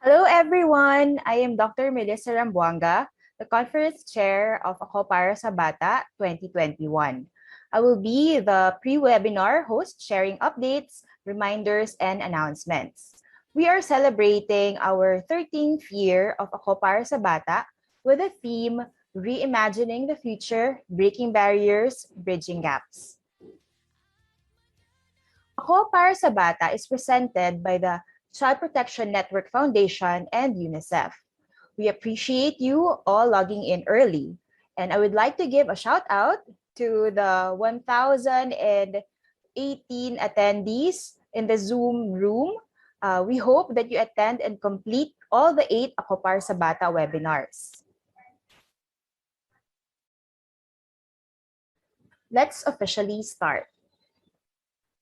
Hello everyone! I am Dr. Melissa Rambuanga, the Conference Chair of akoparasabata 2021. I will be the pre-webinar host sharing updates, reminders, and announcements. We are celebrating our 13th year of akoparasabata with the theme Reimagining the Future, Breaking Barriers, Bridging Gaps. akoparasabata is presented by the Child Protection Network Foundation and UNICEF. We appreciate you all logging in early. And I would like to give a shout out to the 1,018 attendees in the Zoom room. We hope that you attend and complete all the 8 akoparasabata webinars. Let's officially start.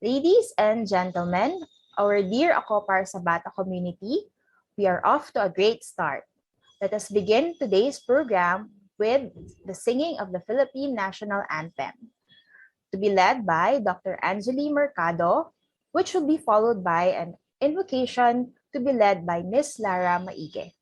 Ladies and gentlemen, our dear akoparasabata community, we are off to a great start. Let us begin today's program with the singing of the Philippine National Anthem, to be led by Dr. Angeli Mercado, which will be followed by an invocation to be led by Ms. Lara Maige.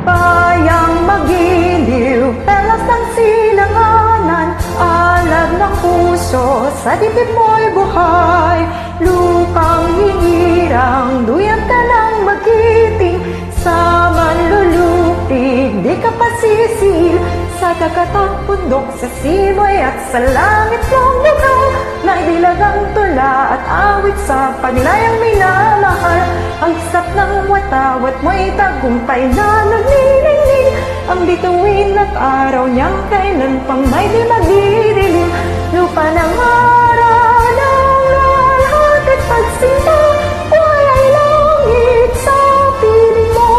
Bayang magiliw, pelas ng silanganan, alab ng puso, sa dibdib mo'y buhay. Lupang hinirang, duyang ka ng magiting, sa manlulupig, di ka pasisil. Sa dagatang bundok, sa simoy at sa langit mong lugaw, na idilagang tula at awit sa paglayang minamahal. Ang sap ng watawat mo'y tagumpay na naniningning, ang bituin at araw niyang kailan pang may di magdidilim. Lupa ng araw ng lahat at pagsinta, walay langit sa piling mo.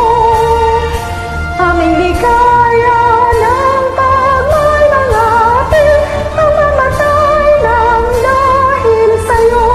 Aming ligaya ng pagmay mga atin, ang mamatay ng dahil sa'yo.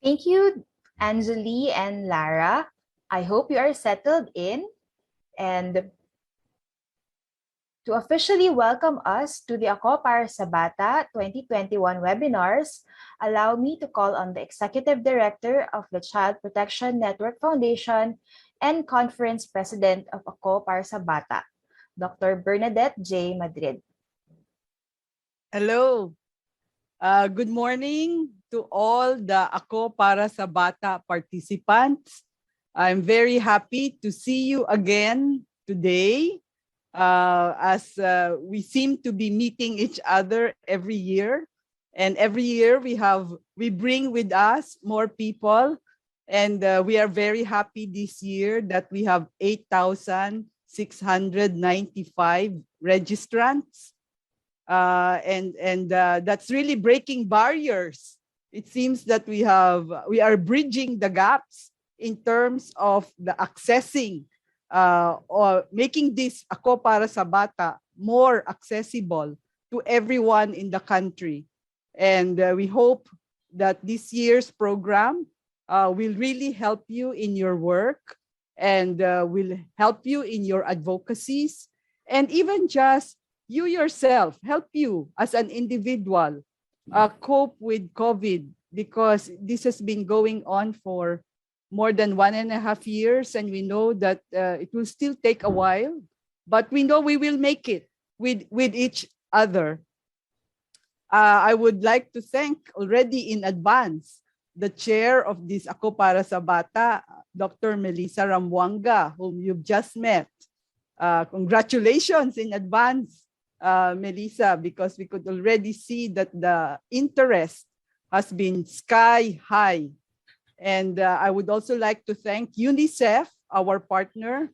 Thank you, Anjali and Lara. I hope you are settled in. And to officially welcome us to the Ako Para sa Bata 2021 webinars, allow me to call on the Executive Director of the Child Protection Network Foundation and Conference President of Ako Para sa Bata, Dr. Bernadette J. Madrid. Hello. Good morning to all the Ako Para sa Bata participants. I'm very happy to see you again today as we seem to be meeting each other every year. And every year we bring with us more people. And we are very happy this year that we have 8,695 registrants. And that's really breaking barriers. It seems that we are bridging the gaps in terms of the accessing or making this Ako Para sa Bata more accessible to everyone in the country. And we hope that this year's program will really help you in your work and will help you in your advocacies, and even just you yourself, help you as an individual cope with COVID, because this has been going on for more than 1.5 years, and we know that it will still take a while, but we know we will make it with each other. I would like to thank already in advance the chair of this Ako Para sa Bata, Dr. Melissa Ramwanga, whom you've just met. Congratulations in advance, Melissa, because we could already see that the interest has been sky high. And I would also like to thank UNICEF, our partner,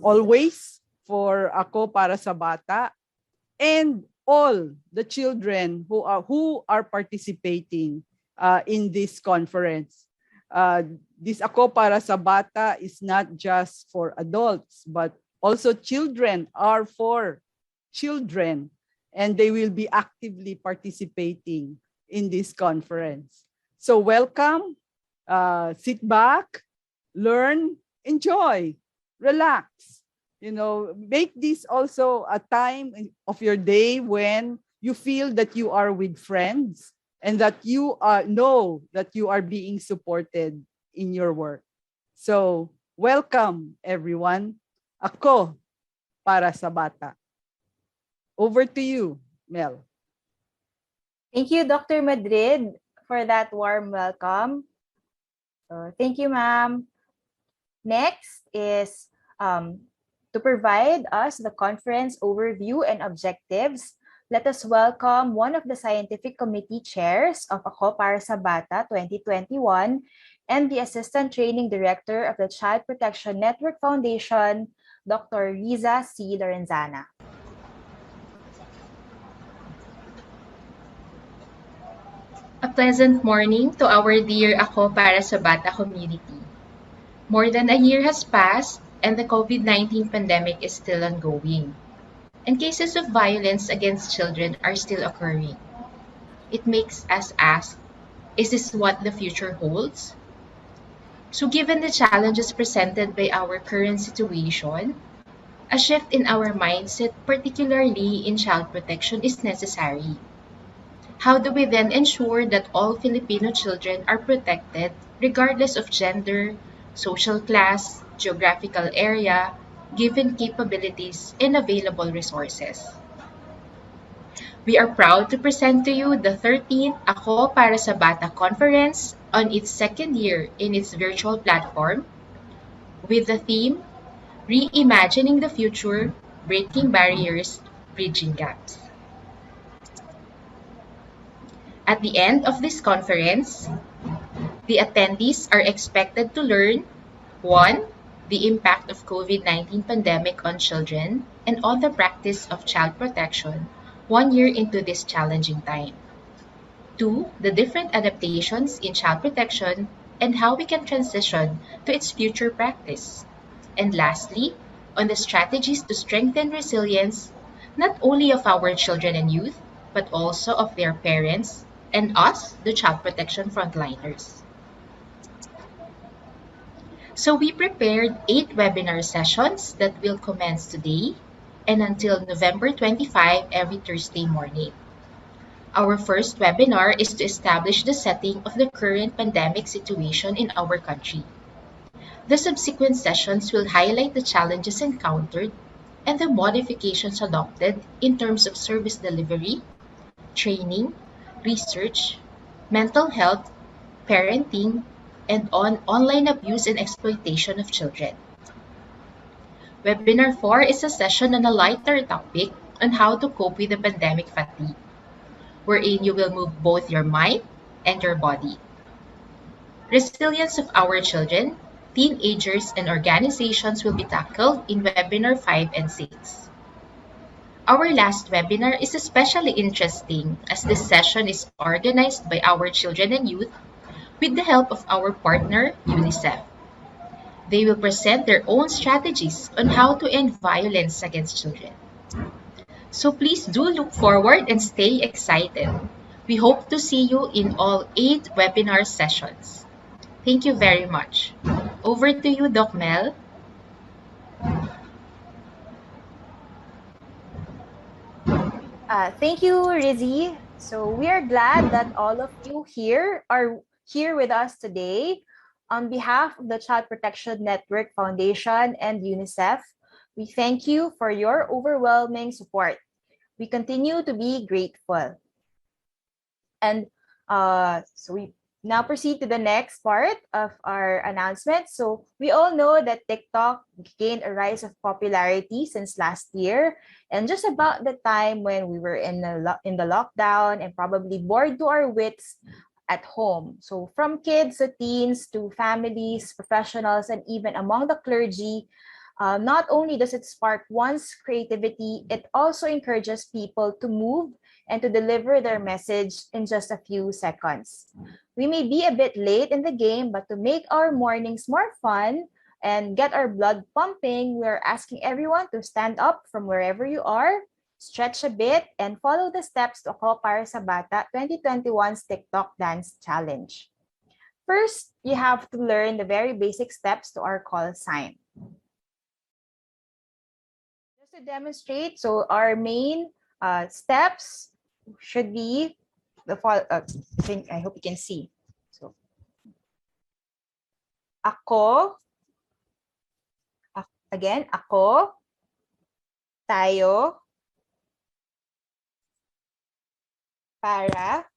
always for Ako Para sa Bata, and all the children who are participating in this conference. This Ako Para sa Bata is not just for adults, but also children are for children, and they will be actively participating in this conference. So welcome, sit back, learn, enjoy, relax. Make this also a time of your day when you feel that you are with friends and that you know that you are being supported in your work. So welcome, everyone. Ako Para sa Bata. Over to you, Mel. Thank you, Dr. Madrid, for that warm welcome. Thank you, ma'am. Next is to provide us the conference overview and objectives. Let us welcome one of the scientific committee chairs of Ako Para sa Bata 2021 and the Assistant Training Director of the Child Protection Network Foundation, Dr. Riza C. Lorenzana. A pleasant morning to our dear Ako Para sa Bata community. More than a year has passed and the COVID-19 pandemic is still ongoing, and cases of violence against children are still occurring. It makes us ask, is this what the future holds? So given the challenges presented by our current situation, a shift in our mindset, particularly in child protection, is necessary. How do we then ensure that all Filipino children are protected regardless of gender, social class, geographical area, given capabilities and available resources? We are proud to present to you the 13th Ako Para sa Bata Conference on its second year in its virtual platform with the theme, Reimagining the Future, Breaking Barriers, Bridging Gaps. At the end of this conference, the attendees are expected to learn 1. The impact of COVID-19 pandemic on children and on the practice of child protection 1 year into this challenging time. 2. The different adaptations in child protection and how we can transition to its future practice. And lastly, on the strategies to strengthen resilience, not only of our children and youth, but also of their parents and us, the child protection frontliners. So we prepared 8 webinar sessions that will commence today and until November 25 every Thursday morning. Our first webinar is to establish the setting of the current pandemic situation in our country. The subsequent sessions will highlight the challenges encountered and the modifications adopted in terms of service delivery, training, research, mental health, parenting, and on online abuse and exploitation of children. Webinar 4 is a session on a lighter topic on how to cope with the pandemic fatigue, wherein you will move both your mind and your body. Resilience of our children, teenagers, and organizations will be tackled in webinar 5 and 6. Our last webinar is especially interesting as this session is organized by our children and youth with the help of our partner, UNICEF. They will present their own strategies on how to end violence against children. So please do look forward and stay excited. We hope to see you in all 8 webinar sessions. Thank you very much. Over to you, Doc Mel. Thank you, Rizzy. So we are glad that all of you here are here with us today. On behalf of the Child Protection Network Foundation and UNICEF, we thank you for your overwhelming support. We continue to be grateful. And so we now proceed to the next part of our announcement. So we all know that TikTok gained a rise of popularity since last year, and just about the time when we were in the lockdown and probably bored to our wits at home. So from kids to teens to families, professionals, and even among the clergy, not only does it spark one's creativity, it also encourages people to move and to deliver their message in just a few seconds. We may be a bit late in the game, but to make our mornings more fun and get our blood pumping, we're asking everyone to stand up from wherever you are, stretch a bit, and follow the steps to akoparasabata 2021's TikTok Dance Challenge. First, you have to learn the very basic steps to our call sign. Just to demonstrate, so our main steps should be the following. I hope you can see. So, ako, again, ako, tayo, para,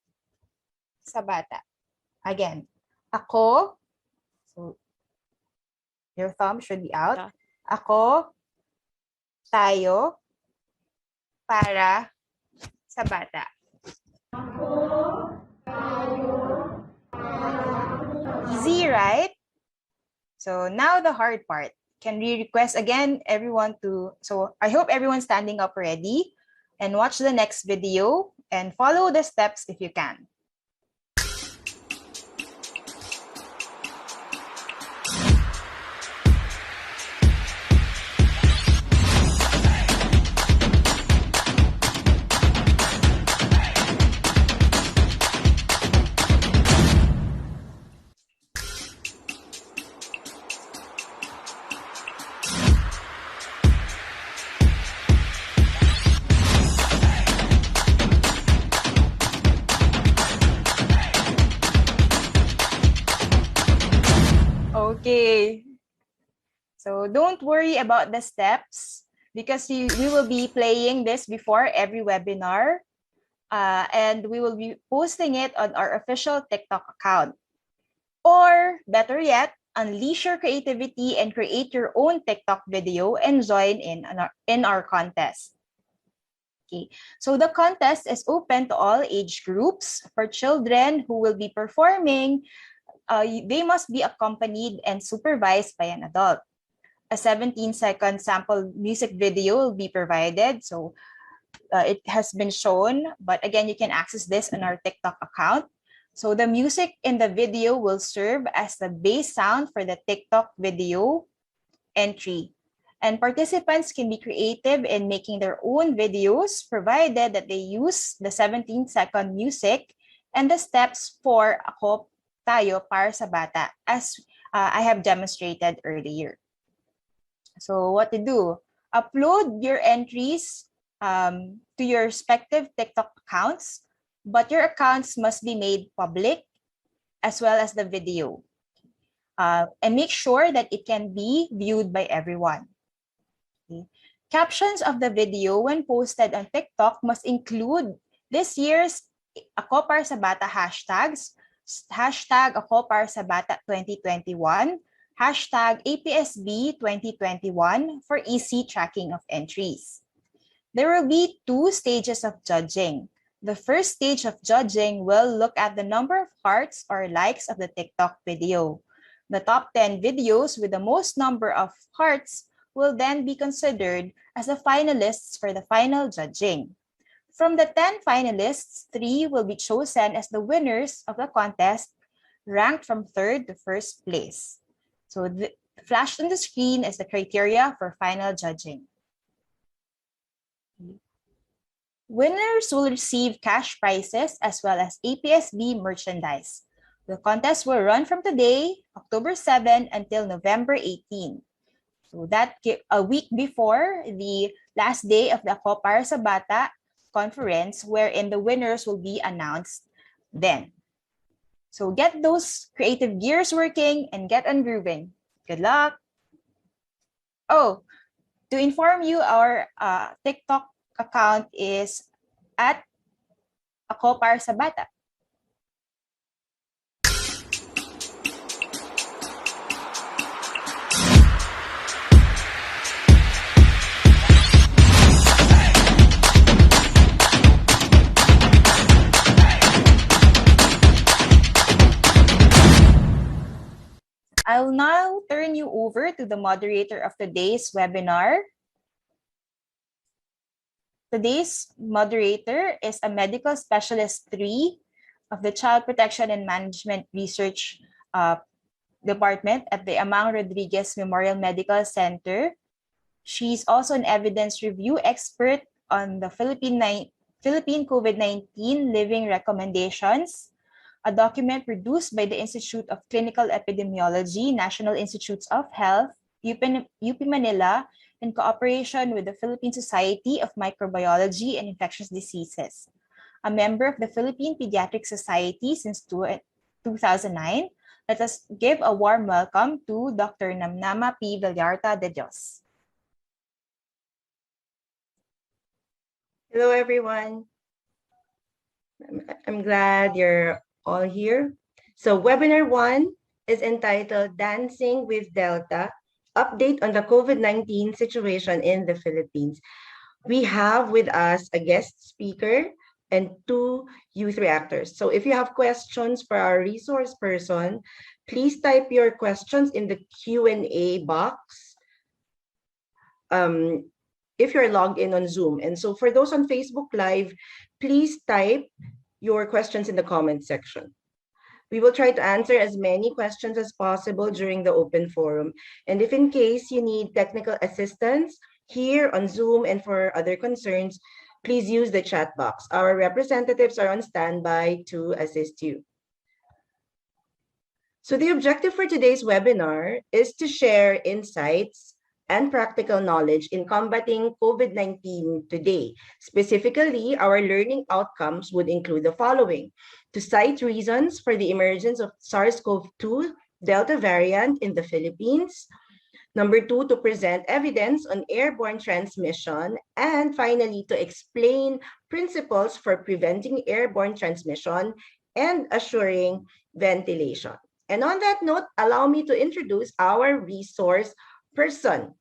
sa bata. Again, ako, so your thumb should be out. Ako, tayo, para, sa bata. Easy, right? So now the hard part. Can we request again everyone to, so I hope everyone's standing up already and watch the next video and follow the steps if you can. Okay. So don't worry about the steps because we will be playing this before every webinar and we will be posting it on our official TikTok account. Or better yet, unleash your creativity and create your own TikTok video and join in our contest. Okay, so the contest is open to all age groups. For children who will be performing, they must be accompanied and supervised by an adult. A 17-second sample music video will be provided. So it has been shown, but again, you can access this on our TikTok account. So the music in the video will serve as the base sound for the TikTok video entry. And participants can be creative in making their own videos, provided that they use the 17-second music and the steps for Ako Tayo para sa Bata, as I have demonstrated earlier. So what to do? Upload your entries to your respective TikTok accounts, but your accounts must be made public as well as the video. And make sure that it can be viewed by everyone. Okay. Captions of the video when posted on TikTok must include this year's akoparasabata hashtags, hashtag akoparasabata 2021, hashtag APSB 2021 for easy tracking of entries. There will be 2 stages of judging. The first stage of judging will look at the number of hearts or likes of the TikTok video. The top 10 videos with the most number of hearts will then be considered as the finalists for the final judging. From the 10 finalists, 3 will be chosen as the winners of the contest, ranked from 3rd to 1st place. So flashed on the screen is the criteria for final judging. Winners will receive cash prizes as well as APSB merchandise. The contest will run from today, October 7, until November 18. So that a week before the last day of the akoparasabata conference, wherein the winners will be announced then. So get those creative gears working and get on grooving. Good luck. Oh, to inform you, our TikTok account is at akoparasabata. I'll now turn you over to the moderator of today's webinar. Today's moderator is a medical specialist 3 of the Child Protection and Management Research Department at the Amang Rodriguez Memorial Medical Center. She's also an evidence review expert on the Philippine COVID-19 living recommendations, a document produced by the Institute of Clinical Epidemiology, National Institutes of Health, UP Manila, in cooperation with the Philippine Society of Microbiology and Infectious Diseases. A member of the Philippine Pediatric Society since 2009, let us give a warm welcome to Dr. Namnama P. Villarta de Dios. Hello, everyone. I'm glad you're all here. So webinar 1 is entitled Dancing with Delta, Update on the COVID-19 Situation in the Philippines. We have with us a guest speaker and 2 youth reactors. So if you have questions for our resource person, please type your questions in the Q&A box if you're logged in on Zoom. And so for those on Facebook Live, please type your questions in the comment section. We will try to answer as many questions as possible during the open forum. And if in case you need technical assistance here on Zoom and for other concerns, please use the chat box. Our representatives are on standby to assist you. So the objective for today's webinar is to share insights and practical knowledge in combating COVID-19 today. Specifically, our learning outcomes would include the following: to cite reasons for the emergence of SARS-CoV-2 Delta variant in the Philippines. Number 2, to present evidence on airborne transmission. And finally, to explain principles for preventing airborne transmission and assuring ventilation. And on that note, allow me to introduce our resource person.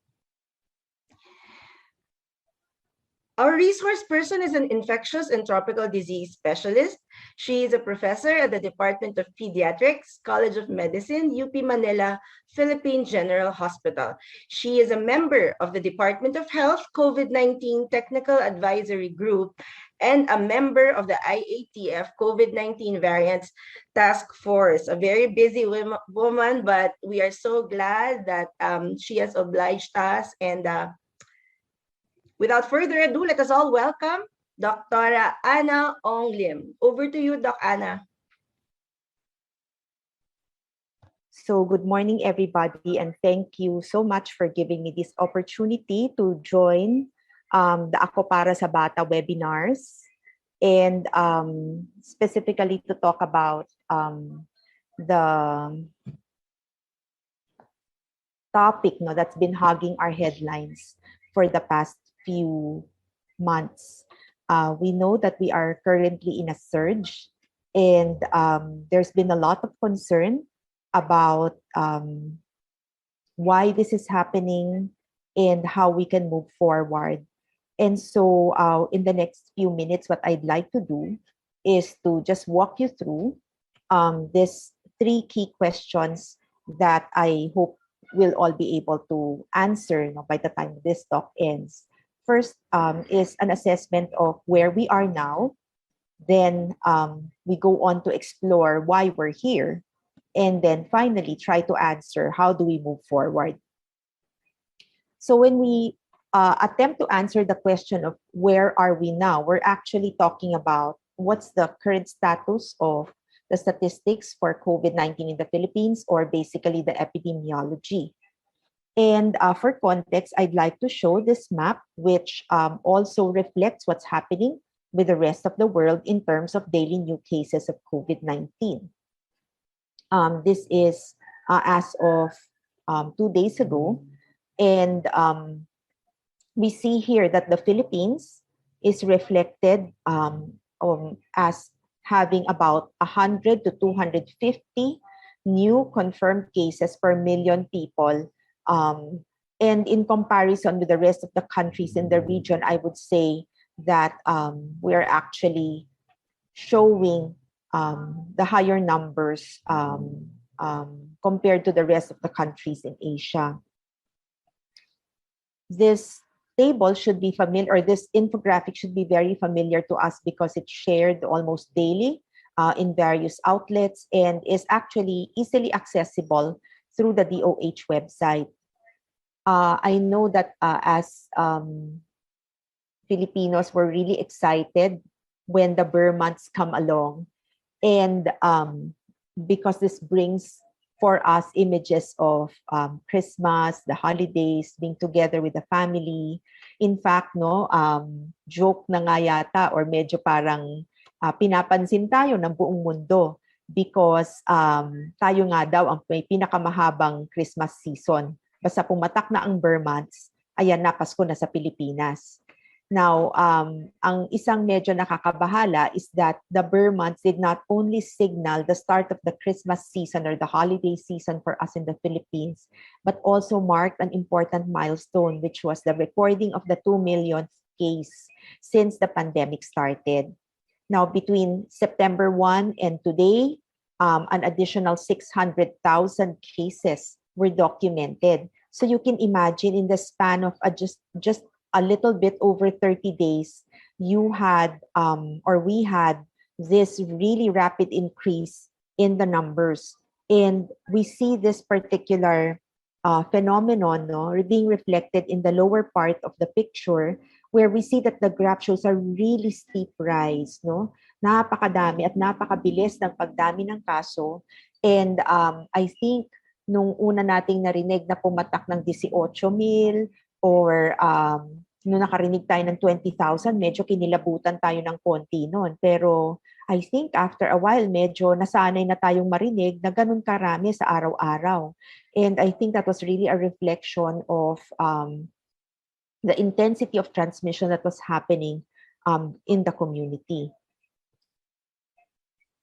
Our resource person is an infectious and tropical disease specialist. She is a professor at the Department of Pediatrics, College of Medicine, UP Manila, Philippine General Hospital. She is a member of the Department of Health COVID-19 Technical Advisory Group and a member of the IATF COVID-19 Variants Task Force. A very busy woman, but we are so glad that she has obliged us. And without further ado, let us all welcome Dr. Anna Ong Lim. Over to you, Doc Anna. So good morning, everybody, and thank you so much for giving me this opportunity to join the akoparasabata webinars and specifically to talk about the topic that's been hogging our headlines for the past few months. We know that we are currently in a surge, and there's been a lot of concern about why this is happening and how we can move forward. And so, in the next few minutes, what I'd like to do is to just walk you through these three key questions that I hope we'll all be able to answer by the time this talk ends. First is an assessment of where we are now. Then we go on to explore why we're here. And then finally, try to answer how do we move forward. So when we attempt to answer the question of where are we now, we're actually talking about what's the current status of the statistics for COVID-19 in the Philippines, or basically the epidemiology. And for context, I'd like to show this map, which also reflects what's happening with the rest of the world in terms of daily new cases of COVID-19. This is as of 2 days ago. And we see here that the Philippines is reflected as having about 100 to 250 new confirmed cases per million people. And in comparison with the rest of the countries in the region, I would say that we are actually showing the higher numbers compared to the rest of the countries in Asia. This table should be familiar, or this infographic should be very familiar to us because it's shared almost daily in various outlets and is actually easily accessible through the DOH website. I know that as Filipinos, were really excited when the Burr months come along, and because this brings for us images of Christmas, the holidays, being together with the family. In fact, joke na nga yata, or medyo parang pinapansin tayo ng buong mundo because tayo nga daw ang may pinakamahabang Christmas season. Basta pumatak na ang Burr months, ayan na, Pasko na sa Pilipinas. Now, ang isang medyo nakakabahala is that the Burr months did not only signal the start of the Christmas season or the holiday season for us in the Philippines, but also marked an important milestone, which was the recording of the 2 millionth case since the pandemic started. Now, between September 1 and today, an additional 600,000 cases were documented. So you can imagine in the span of just a little bit over 30 days, you had we had this really rapid increase in the numbers. And we see this particular phenomenon being reflected in the lower part of the picture, where we see that the graph shows a really steep rise. Napakadami at napakabilis ng pagdami ng kaso. And I think nung una nating narinig na pumatak ng 18,000, or nung nakarinig tayo ng 20,000, medyo kinilabutan tayo ng konti noon. Pero I think after a while, medyo nasanay na tayong marinig na ganun karami sa araw-araw. And I think that was really a reflection of the intensity of transmission that was happening in the community.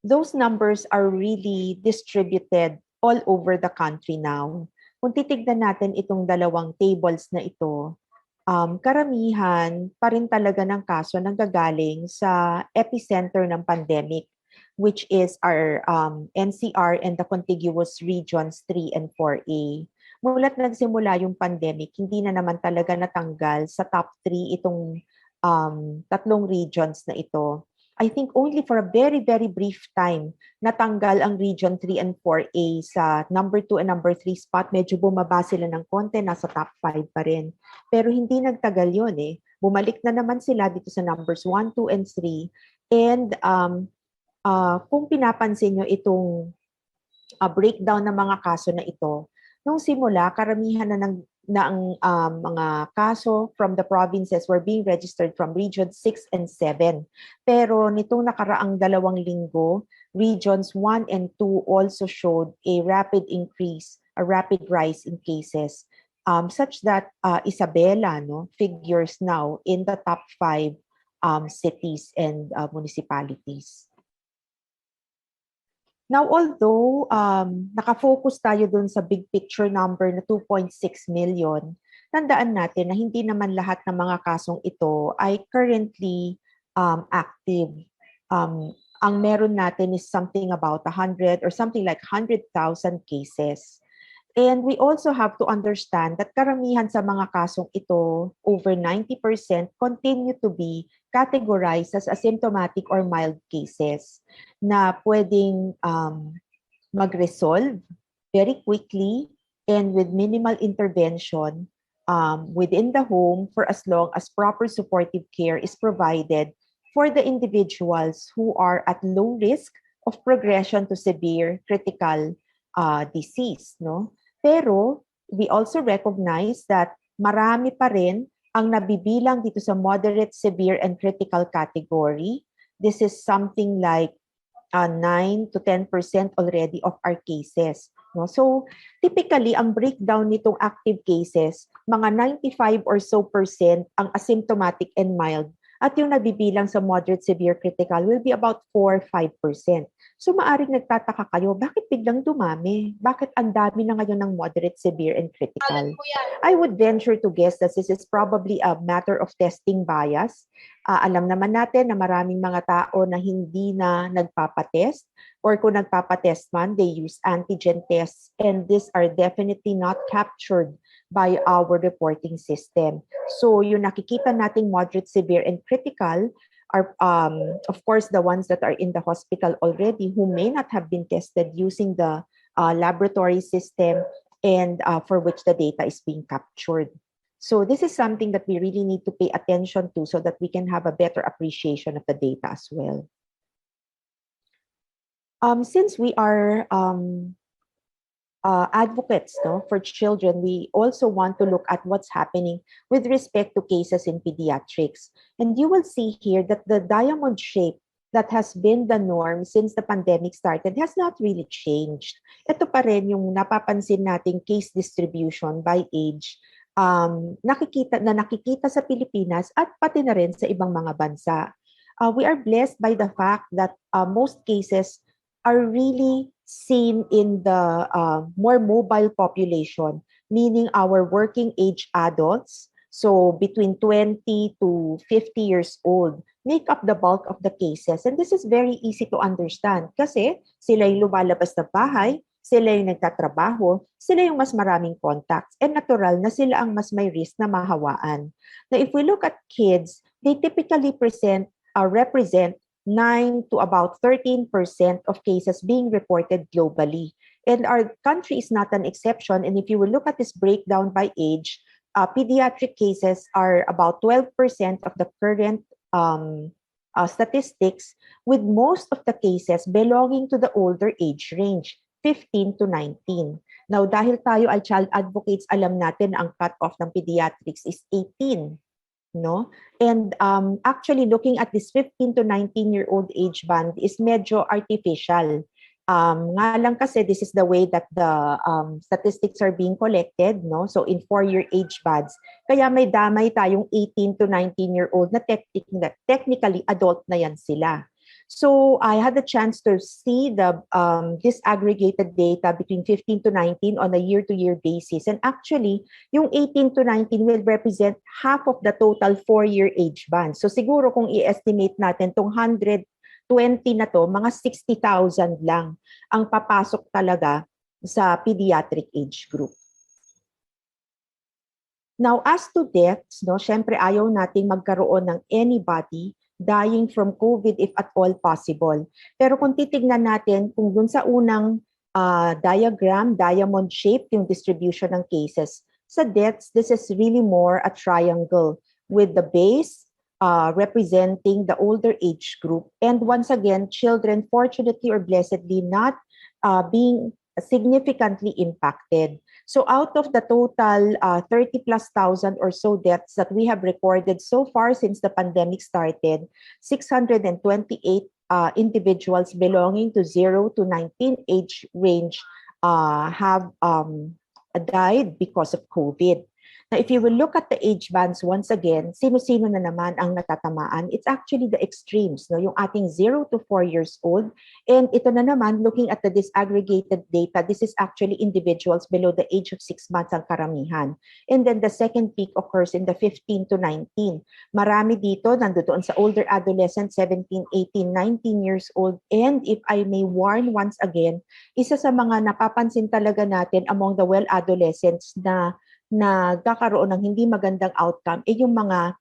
Those numbers are really distributed all over the country now. Kung titignan natin itong dalawang tables na ito, karamihan pa rin talaga ng kaso nanggagaling sa epicenter ng pandemic, which is our NCR and the contiguous regions 3 and 4A. Mulat nagsimula yung pandemic, hindi na naman talaga natanggal sa top 3 itong tatlong regions na ito. I think only for a very, very brief time, natanggal ang Region 3 and 4A sa number 2 and number 3 spot. Medyo bumaba sila ng konti, nasa top 5 pa rin. Pero hindi nagtagal yun eh. Bumalik na naman sila dito sa numbers 1, 2, and 3. And kung pinapansin nyo itong breakdown ng mga kaso na ito, nung simula, karamihan ang mga kaso from the provinces were being registered from Region 6 and 7. Pero nitong nakaraang 2 linggo, Regions 1 and 2 also showed a rapid rise in cases, such that Isabela figures now in the top 5 cities and municipalities. Now, although nakafocus tayo dun sa big picture number na 2.6 million, tandaan natin na hindi naman lahat ng mga kasong ito ay currently active. Ang meron natin is something about 100 or something like 100,000 cases. And we also have to understand that karamihan sa mga kasong ito, over 90%, continue to be categorized as asymptomatic or mild cases na pwedeng mag-resolve very quickly and with minimal intervention within the home for as long as proper supportive care is provided for the individuals who are at low risk of progression to severe critical disease. Pero we also recognize that marami pa rin ang nabibilang dito sa moderate, severe, and critical category. This is something like 9 to 10% already of our cases. So typically, ang breakdown nitong active cases, mga 95 or so % ang asymptomatic and mild. At yung nabibilang sa moderate, severe, critical will be about 4-5%. So maaring nagtataka kayo, bakit biglang dumami? Bakit ang dami na ngayon ng moderate, severe, and critical? I would venture to guess that this is probably a matter of testing bias. Alam naman natin na maraming mga tao na hindi na nagpapatest, or kung nagpapatest man, they use antigen tests, and these are definitely not captured by our reporting system. So yung nakikita nating moderate, severe, and critical are, of course, the ones that are in the hospital already who may not have been tested using the laboratory system and for which the data is being captured. So this is something that we really need to pay attention to so that we can have a better appreciation of the data as well. Since we are advocates for children, we also want to look at what's happening with respect to cases in pediatrics. And you will see here that the diamond shape that has been the norm since the pandemic started has not really changed. Ito pa rin yung napapansin nating case distribution by age, nakikita sa Pilipinas at pati na rin sa ibang mga bansa. We are blessed by the fact that most cases are really seen in the more mobile population, meaning our working age adults, so between 20 to 50 years old, make up the bulk of the cases. And this is very easy to understand kasi sila yung lumalabas ng bahay, sila yung nagtatrabaho, sila yung mas maraming contacts, and natural na sila ang mas may risk na mahawaan. Now, if we look at kids, they typically represent 9 to about 13% of cases being reported globally. And our country is not an exception. And if you will look at this breakdown by age, pediatric cases are about 12% of the current statistics, with most of the cases belonging to the older age range, 15 to 19. Now, dahil tayo ay child advocates, alam natin na ang cutoff ng pediatrics is 18. And actually looking at this 15 to 19-year-old age band is medyo artificial. Nga lang kasi this is the way that the statistics are being collected, so in 4-year age bands. Kaya may damay tayong 18 to 19-year-old na technically adult na yan sila. So I had the chance to see the disaggregated data between 15 to 19 on a year-to-year basis. And actually, yung 18 to 19 will represent half of the total 4-year age band. So siguro kung i-estimate natin tong 120 na to, mga 60,000 lang ang papasok talaga sa pediatric age group. Now, as to deaths, syempre ayaw nating magkaroon ng anybody dying from COVID if at all possible. Pero kung titignan natin kung dun sa unang diagram, diamond shape yung distribution ng cases, sa deaths, this is really more a triangle with the base representing the older age group. And once again, children, fortunately or blessedly, not being significantly impacted. So out of the total 30 plus thousand or so deaths that we have recorded so far since the pandemic started, 628 individuals belonging to 0 to 19 age range have died because of COVID. Now, if you will look at the age bands once again, sino-sino na naman ang natatamaan? It's actually the extremes, no? Yung ating 0 to 4 years old. And ito na naman, looking at the disaggregated data, this is actually individuals below the age of 6 months ang karamihan. And then the second peak occurs in the 15 to 19. Marami dito, nandoon sa older adolescents, 17, 18, 19 years old. And if I may warn once again, isa sa mga napapansin talaga natin among the well-adolescents na nagkakaroon ng hindi magandang outcome yung mga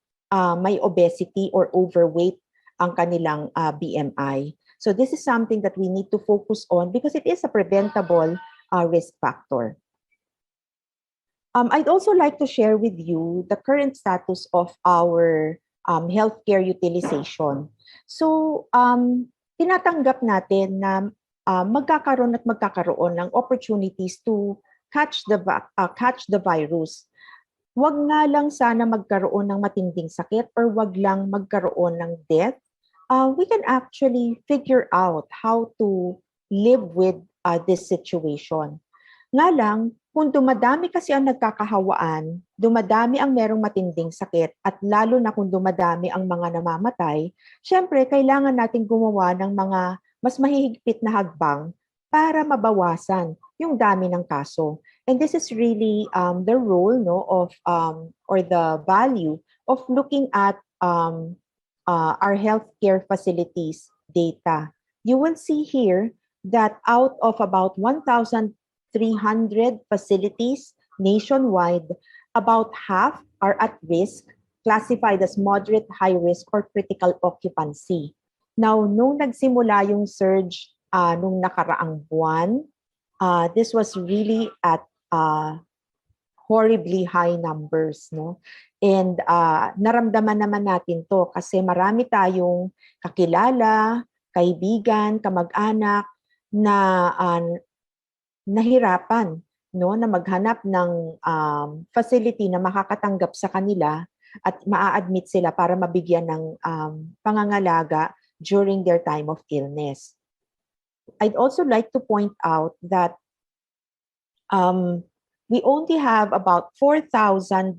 may obesity or overweight ang kanilang BMI. So this is something that we need to focus on because it is a preventable risk factor. I'd also like to share with you the current status of our healthcare utilization. So tinatanggap natin na magkakaroon ng opportunities to catch the virus. Wag nga lang sana magkaroon ng matinding sakit or wag lang magkaroon ng death. We can actually figure out how to live with this situation. Nga lang, kung dumadami kasi ang nagkakahawaan, dumadami ang merong matinding sakit, at lalo na kung dumadami ang mga namamatay, syempre kailangan natin gumawa ng mga mas mahihigpit na hagbang para mabawasan yung dami ng kaso. And this is really the role of or the value of looking at our healthcare facilities data. You will see here that out of about 1,300 facilities nationwide, about half are at risk, classified as moderate, high risk, or critical occupancy. Now, nung nagsimula yung surge nung nakaraang buwan, this was really at horribly high numbers, no? And naramdaman naman natin to kasi marami tayong kakilala, kaibigan, kamag-anak na nahirapan, no, na maghanap ng facility na makakatanggap sa kanila at maa-admit sila para mabigyan ng pangangalaga during their time of illness. I'd also like to point out that we only have about 4,500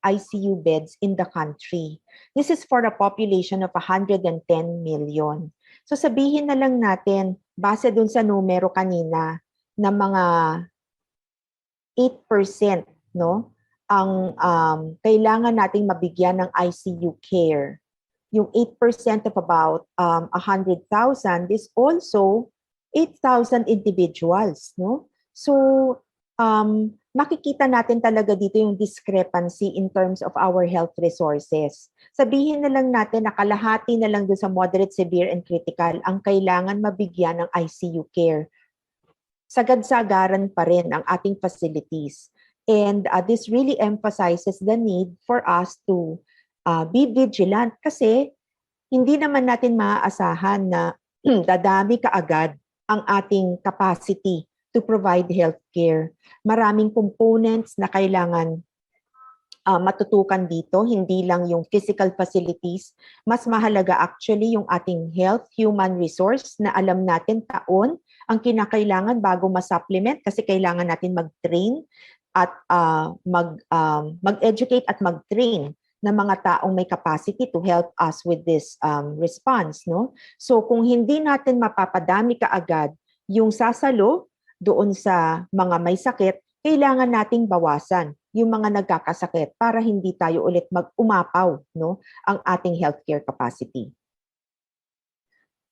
ICU beds in the country. This is for a population of 110 million. So sabihin na lang natin, base dun sa numero kanina, na mga 8%, no, ang kailangan nating mabigyan ng ICU care. Yung 8% of about 100,000 is also 8,000 individuals, no? So, makikita natin talaga dito yung discrepancy in terms of our health resources. Sabihin na lang natin na kalahati na lang doon sa moderate, severe, and critical ang kailangan mabigyan ng ICU care. Sagad-sagaran pa rin ang ating facilities. And this really emphasizes the need for us to be vigilant kasi hindi naman natin maaasahan na dadami kaagad ang ating capacity to provide healthcare. Maraming components na kailangan matutukan dito, hindi lang yung physical facilities. Mas mahalaga actually yung ating health, human resource na alam natin taon ang kinakailangan bago ma-supplement kasi kailangan natin mag-train at mag-educate at mag-train ng mga taong may capacity to help us with this response, no? So kung hindi natin mapapadami kaagad yung sasalo doon sa mga may sakit, kailangan nating bawasan yung mga nagkakasakit para hindi tayo ulit mag-umapaw, no, ang ating healthcare capacity.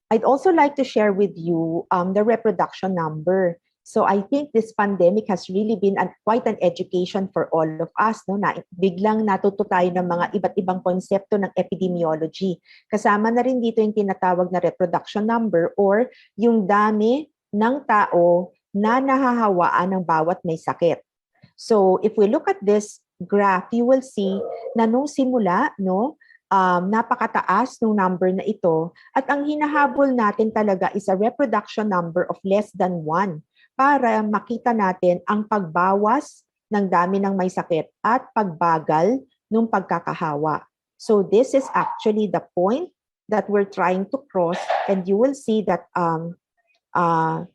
I'd also like to share with you the reproduction number. So I think this pandemic has really been quite an education for all of us, no? Na biglang natuto tayo ng mga iba't ibang konsepto ng epidemiology. Kasama na rin dito yung tinatawag na reproduction number or yung dami ng tao na nahahawaan ng bawat may sakit. So if we look at this graph, you will see na nung simula, no, napakataas ng number na ito at ang hinahabol natin talaga is a reproduction number of less than 1 para makita natin ang pagbawas ng dami ng may sakit at pagbagal ng pagkakahawa. So this is actually the point that we're trying to cross, and you will see that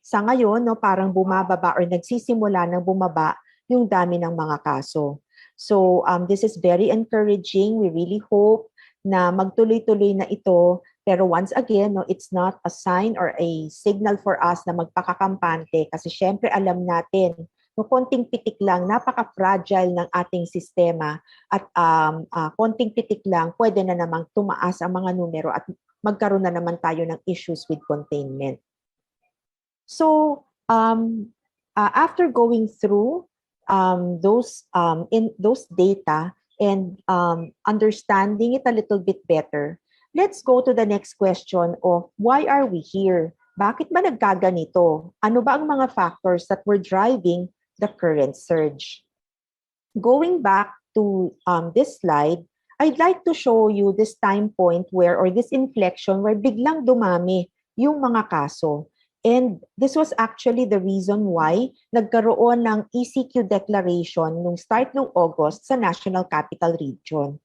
sa ngayon, no, parang bumababa or nagsisimula ng bumaba yung dami ng mga kaso. So this is very encouraging. We really hope na magtuloy-tuloy na ito. Pero once again, no, it's not a sign or a signal for us na magpakakampante kasi syempre alam natin, no, konting pitik lang, napaka-fragile ng ating sistema at konting pitik lang, pwede na namang tumaas ang mga numero at magkaroon na naman tayo ng issues with containment. So, after going through those data and understanding it a little bit better, let's go to the next question of why are we here? Bakit ba nagkaganito? Ano ba ang mga factors that were driving the current surge? Going back to this slide, I'd like to show you this time point where, or this inflection where biglang dumami yung mga kaso. And this was actually the reason why nagkaroon ng ECQ declaration nung start ng August sa National Capital Region.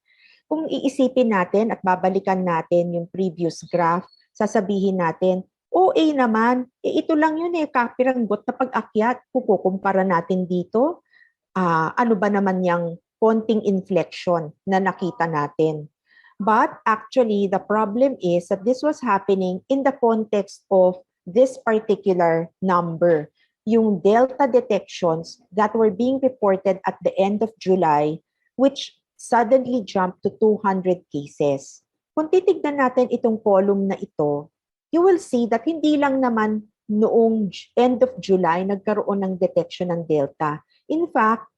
Kung iisipin natin at babalikan natin yung previous graph, sasabihin natin, OA naman, ito lang yun kapiranggot na pag-akyat. Kukumpara natin dito, ano ba naman yung konting inflection na nakita natin. But actually, the problem is that this was happening in the context of this particular number, yung Delta detections that were being reported at the end of July, which suddenly jumped to 200 cases. Kung titignan natin itong column na ito, you will see that hindi lang naman noong end of July nagkaroon ng detection ng Delta. In fact,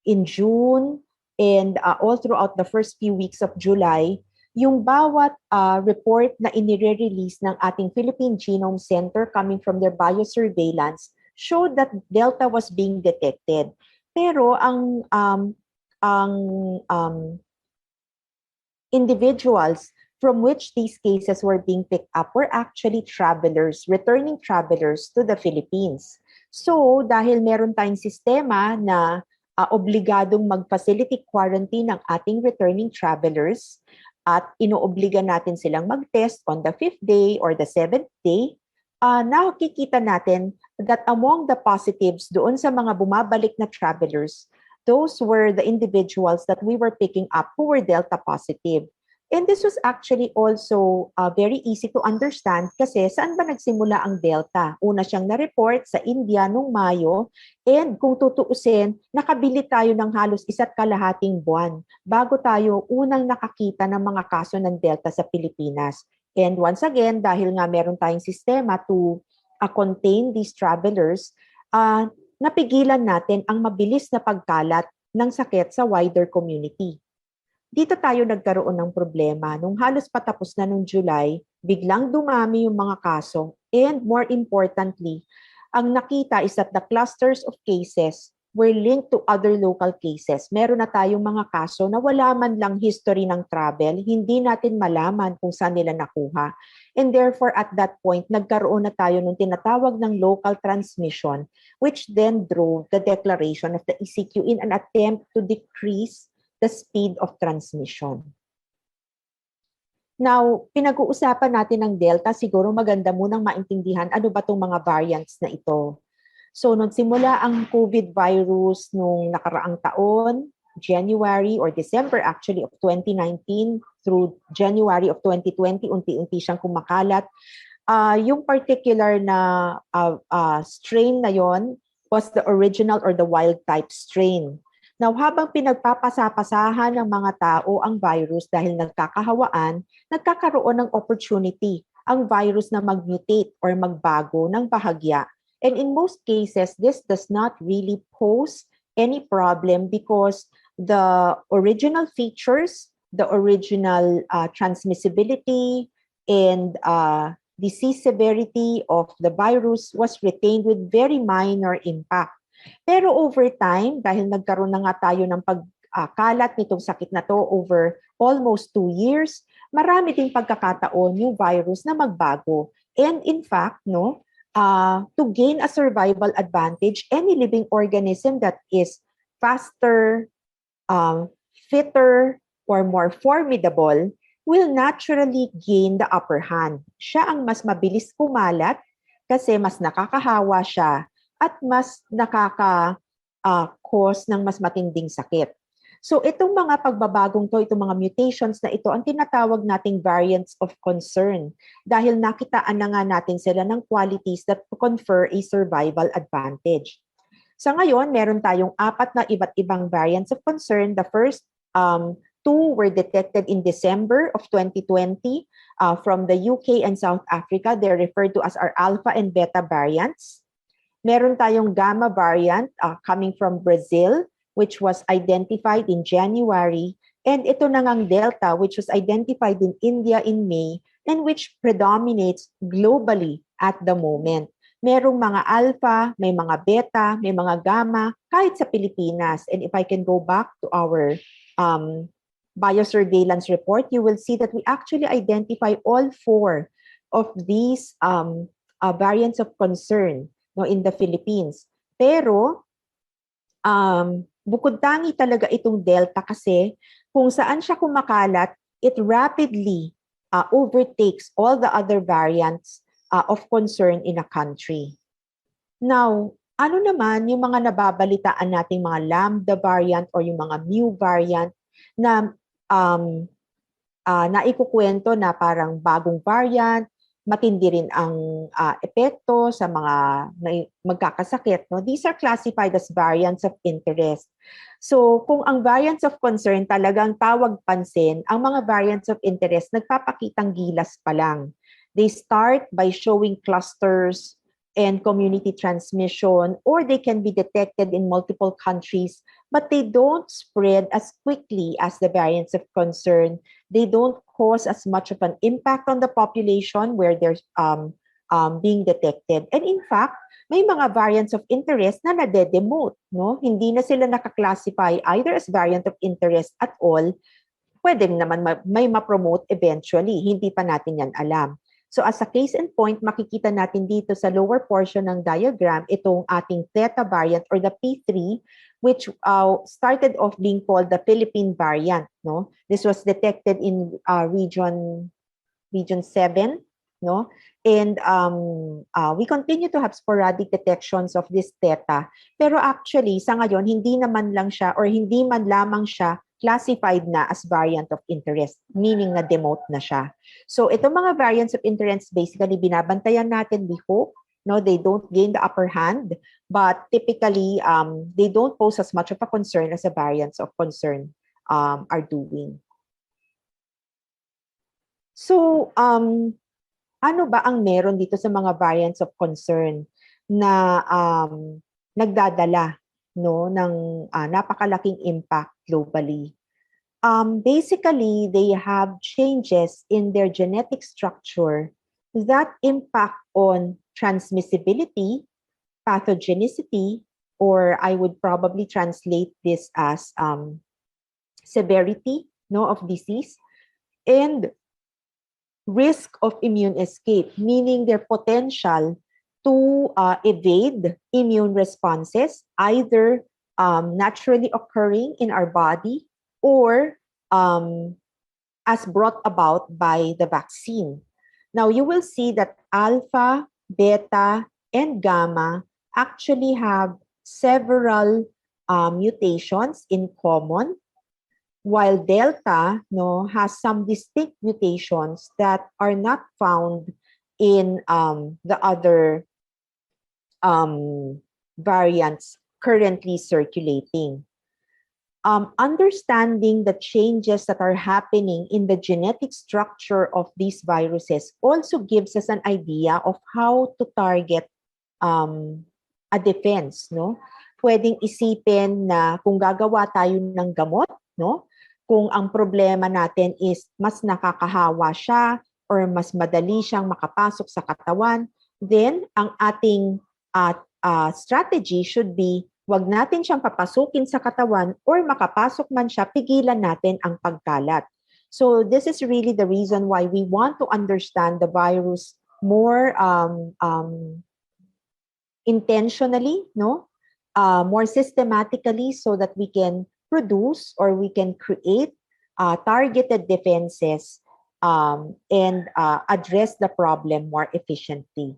in June and all throughout the first few weeks of July, yung bawat report na inire-release ng ating Philippine Genome Center coming from their biosurveillance showed that Delta was being detected. Pero ang individuals from which these cases were being picked up were actually travelers, returning travelers to the Philippines. So, dahil meron tayong sistema na obligadong mag-facility quarantine ng ating returning travelers, at inoobliga natin silang mag-test on the 5th day or the 7th day, nakikita natin that among the positives doon sa mga bumabalik na travelers, those were the individuals that we were picking up who were Delta positive. And this was actually also very easy to understand kasi saan ba nagsimula ang Delta? Una siyang na-report sa India noong Mayo, and kung tutuusin, nakabili tayo ng halos 1.5 buwan bago tayo unang nakakita ng mga kaso ng Delta sa Pilipinas. And once again, dahil nga meron tayong sistema to contain these travelers, napigilan natin ang mabilis na pagkalat ng sakit sa wider community. Dito tayo nagkaroon ng problema. Nung halos patapos na nung July, biglang dumami yung mga kaso. And more importantly, ang nakita is that the clusters of cases were linked to other local cases. Meron na tayong mga kaso na wala man lang history ng travel, hindi natin malaman kung saan nila nakuha. And therefore, at that point, nagkaroon na tayo ng tinatawag ng local transmission, which then drove the declaration of the ECQ in an attempt to decrease the speed of transmission. Now, pinag-uusapan natin ng Delta, siguro maganda munang maintindihan ano ba itong mga variants na ito. So, nung simula ang COVID virus nung nakaraang taon, January or December actually of 2019 through January of 2020, unti-unti siyang kumakalat. Yung particular na strain na yon was the original or the wild type strain. Now, habang pinagpapasapasahan ng mga tao ang virus dahil nagkakahawaan, nagkakaroon ng opportunity ang virus na mag-mutate or magbago ng bahagya. And in most cases, this does not really pose any problem because the original features, the original transmissibility, and disease severity of the virus was retained with very minor impact. Pero over time, dahil nagkaroon na nga tayo ng pagkalat nitong sakit na to over almost 2 years, marami ding pagkakataon yung virus na magbago. And in fact, to gain a survival advantage, any living organism that is faster, fitter, or more formidable will naturally gain the upper hand. Siya ang mas mabilis kumalat kasi mas nakakahawa siya at mas cause ng mas matinding sakit. So itong mga pagbabagong to, itong mga mutations na ito, ang tinatawag nating variants of concern dahil nakitaan na nga natin sila ng qualities that confer a survival advantage. Sa ngayon, meron tayong 4 na iba't ibang variants of concern. The first 2 were detected in December of 2020 from the UK and South Africa. They're referred to as our alpha and beta variants. Meron tayong gamma variant coming from Brazil, which was identified in January, and ito na ngang Delta, which was identified in India in May, and which predominates globally at the moment. Merong mga alpha, may mga beta, may mga gamma, kahit sa Pilipinas. And if I can go back to our biosurveillance report, you will see that we actually identify all 4 of these variants of concern in the Philippines. Pero, bukod tangi talaga itong Delta kasi kung saan siya kumakalat, it rapidly overtakes all the other variants of concern in a country. Now, ano naman yung mga nababalitaan nating mga Lambda variant or yung mga Mu variant na naikukwento na parang bagong variant, matindi rin ang epekto sa mga magkakasakit. No? These are classified as variants of interest. So kung ang variants of concern talagang tawag pansin, ang mga variants of interest nagpapakitang gilas pa lang. They start by showing clusters and community transmission, or they can be detected in multiple countries, but they don't spread as quickly as the variants of concern. They don't cause as much of an impact on the population where they're being detected. And in fact, may mga variants of interest na nade-demote. No? Hindi na sila nakaklasify either as variant of interest at all. Pwede naman may ma-promote eventually. Hindi pa natin yan alam. So as a case in point, makikita natin dito sa lower portion ng diagram itong ating Theta variant or the P3, which started off being called the Philippine variant. No, this was detected in region 7. No, and we continue to have sporadic detections of this Theta. Pero actually, sa ngayon, hindi man lamang siya classified na as variant of interest, meaning na demote na siya. So itong mga variants of interest, basically binabantayan natin, we hope, they don't gain the upper hand, but typically they don't pose as much of a concern as the variants of concern are doing. So ano ba ang meron dito sa mga variants of concern na nagdadala ng napakalaking impact globally? Basically, they have changes in their genetic structure that impact on transmissibility, pathogenicity, or I would probably translate this as severity of disease, and risk of immune escape, meaning their potential to evade immune responses, either naturally occurring in our body or as brought about by the vaccine. Now, you will see that alpha, beta, and gamma actually have several mutations in common, while delta has some distinct mutations that are not found in the other variants currently circulating. Understanding the changes that are happening in the genetic structure of these viruses also gives us an idea of how to target a defense. Pwedeng isipin na kung gagawa tayo ng gamot, kung ang problema natin is mas nakakahawa siya or mas madali siyang makapasok sa katawan, then ang ating strategy should be Huwag natin siyang papasukin sa katawan or makapasok man siya, pigilan natin ang pagkalat. So this is really the reason why we want to understand the virus more intentionally, no? More systematically so that we can produce or we can create targeted defenses and address the problem more efficiently.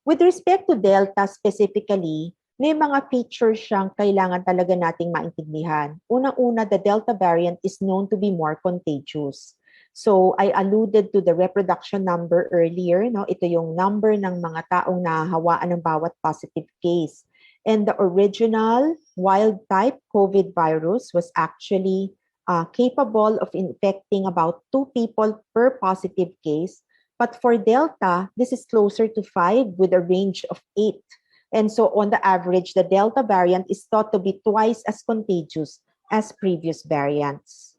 With respect to Delta specifically, may mga features siyang kailangan talaga nating maintindihan. Unang-una, the Delta variant is known to be more contagious. So I alluded to the reproduction number earlier. No? Ito yung number ng mga taong nahahawaan ng bawat positive case. And the original wild-type COVID virus was actually capable of infecting about 2 people per positive case. But for Delta, this is closer to 5 with a range of 8. And so on the average, the Delta variant is thought to be twice as contagious as previous variants.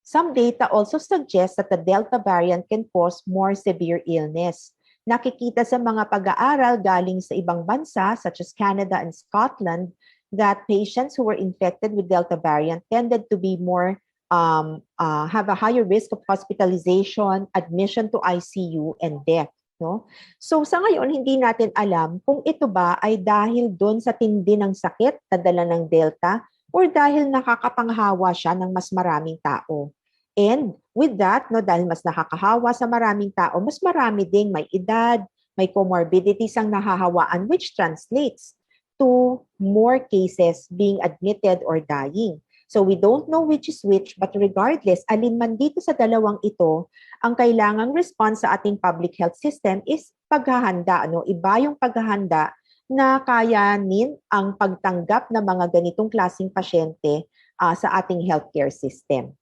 Some data also suggest that the Delta variant can cause more severe illness. Nakikita sa mga pag-aaral galing sa ibang bansa such as Canada and Scotland that patients who were infected with Delta variant tended to be more have a higher risk of hospitalization, admission to ICU, and death. No? So sa ngayon, hindi natin alam kung ito ba ay dahil doon sa tindi ng sakit na dala ng Delta or dahil nakakapanghawa siya ng mas maraming tao. And with that, no, dahil mas nakakahawa sa maraming tao, mas marami ding may edad, may comorbidities ang nahahawaan, which translates to more cases being admitted or dying. So we don't know which is which, but regardless, alin man dito sa dalawang ito, ang kailangang response sa ating public health system is paghahanda. Ano? Iba yung paghahanda na kayanin ang pagtanggap ng mga ganitong klaseng pasyente sa ating healthcare system.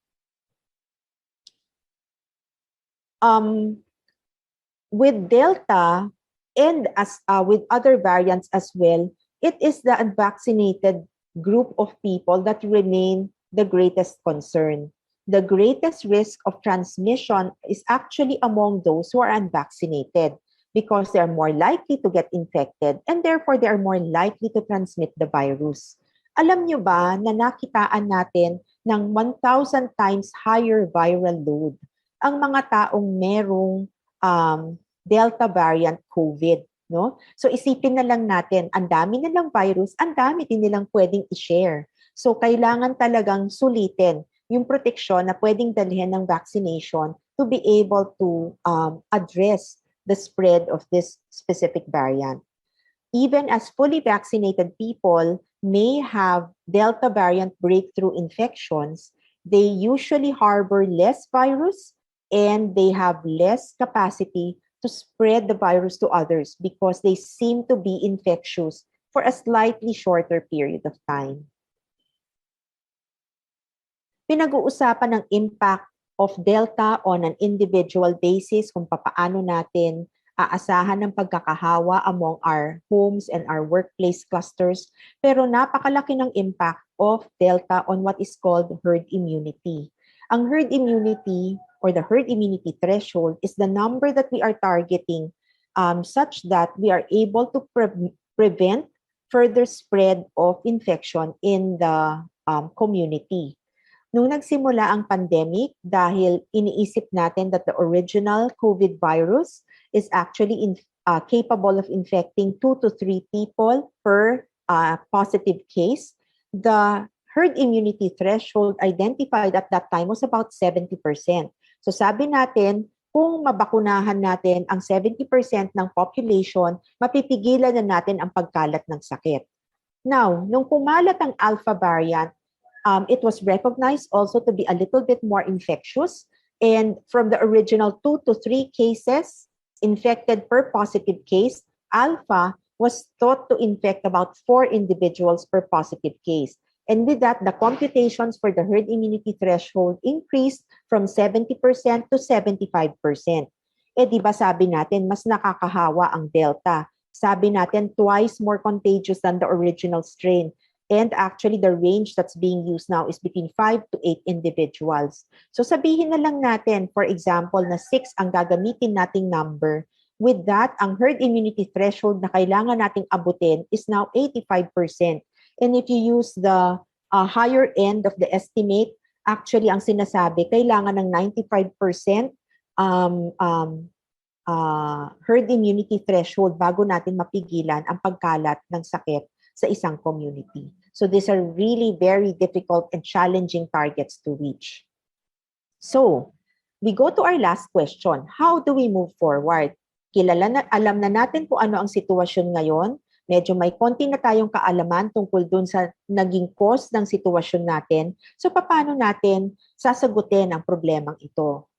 With Delta and with other variants as well, it is the unvaccinated group of people that remain the greatest concern. The greatest risk of transmission is actually among those who are unvaccinated because they are more likely to get infected and therefore they are more likely to transmit the virus. Alam nyo ba na nakitaan natin ng 1,000 times higher viral load ang mga taong merong Delta variant COVID? No? So isipin na lang natin, ang dami nilang virus, ang dami din nilang pwedeng i-share. So kailangan talagang sulitin yung proteksyon na pwedeng dalhin ng vaccination to be able to address the spread of this specific variant. Even as fully vaccinated people may have Delta variant breakthrough infections, they usually harbor less virus and they have less capacity to spread the virus to others because they seem to be infectious for a slightly shorter period of time. Pinag-uusapan ng impact of Delta on an individual basis kung paano natin aasahan ng pagkakahawa among our homes and our workplace clusters. Pero napakalaki ng impact of Delta on what is called herd immunity. Ang herd immunity or the herd immunity threshold is the number that we are targeting such that we are able to prevent further spread of infection in the community. Nung nagsimula ang pandemic, dahil iniisip natin that the original COVID virus is actually capable of infecting 2 to 3 people per positive case, the herd immunity threshold identified at that time was about 70%. So sabi natin, kung mabakunahan natin ang 70% ng population, mapipigilan na natin ang pagkalat ng sakit. Now, nung kumalat ang Alpha variant, it was recognized also to be a little bit more infectious. And from the original 2 to 3 cases infected per positive case, Alpha was thought to infect about 4 individuals per positive case. And with that, the computations for the herd immunity threshold increased from 70% to 75%. Eh di ba sabi natin, mas nakakahawa ang Delta. Sabi natin, twice more contagious than the original strain. And actually, the range that's being used now is between 5 to 8 individuals. So sabihin na lang natin, for example, na 6 ang gagamitin nating number. With that, ang herd immunity threshold na kailangan nating abutin is now 85%. And if you use the higher end of the estimate, actually ang sinasabi, kailangan ng 95% herd immunity threshold bago natin mapigilan ang pagkalat ng sakit sa isang community. So these are really very difficult and challenging targets to reach. So, we go to our last question. How do we move forward? Alam na natin kung ano ang sitwasyon ngayon. Medyo may konti na tayong kaalaman tungkol dun sa naging cause ng sitwasyon natin. So, paano natin sasagutin ang problemang ito?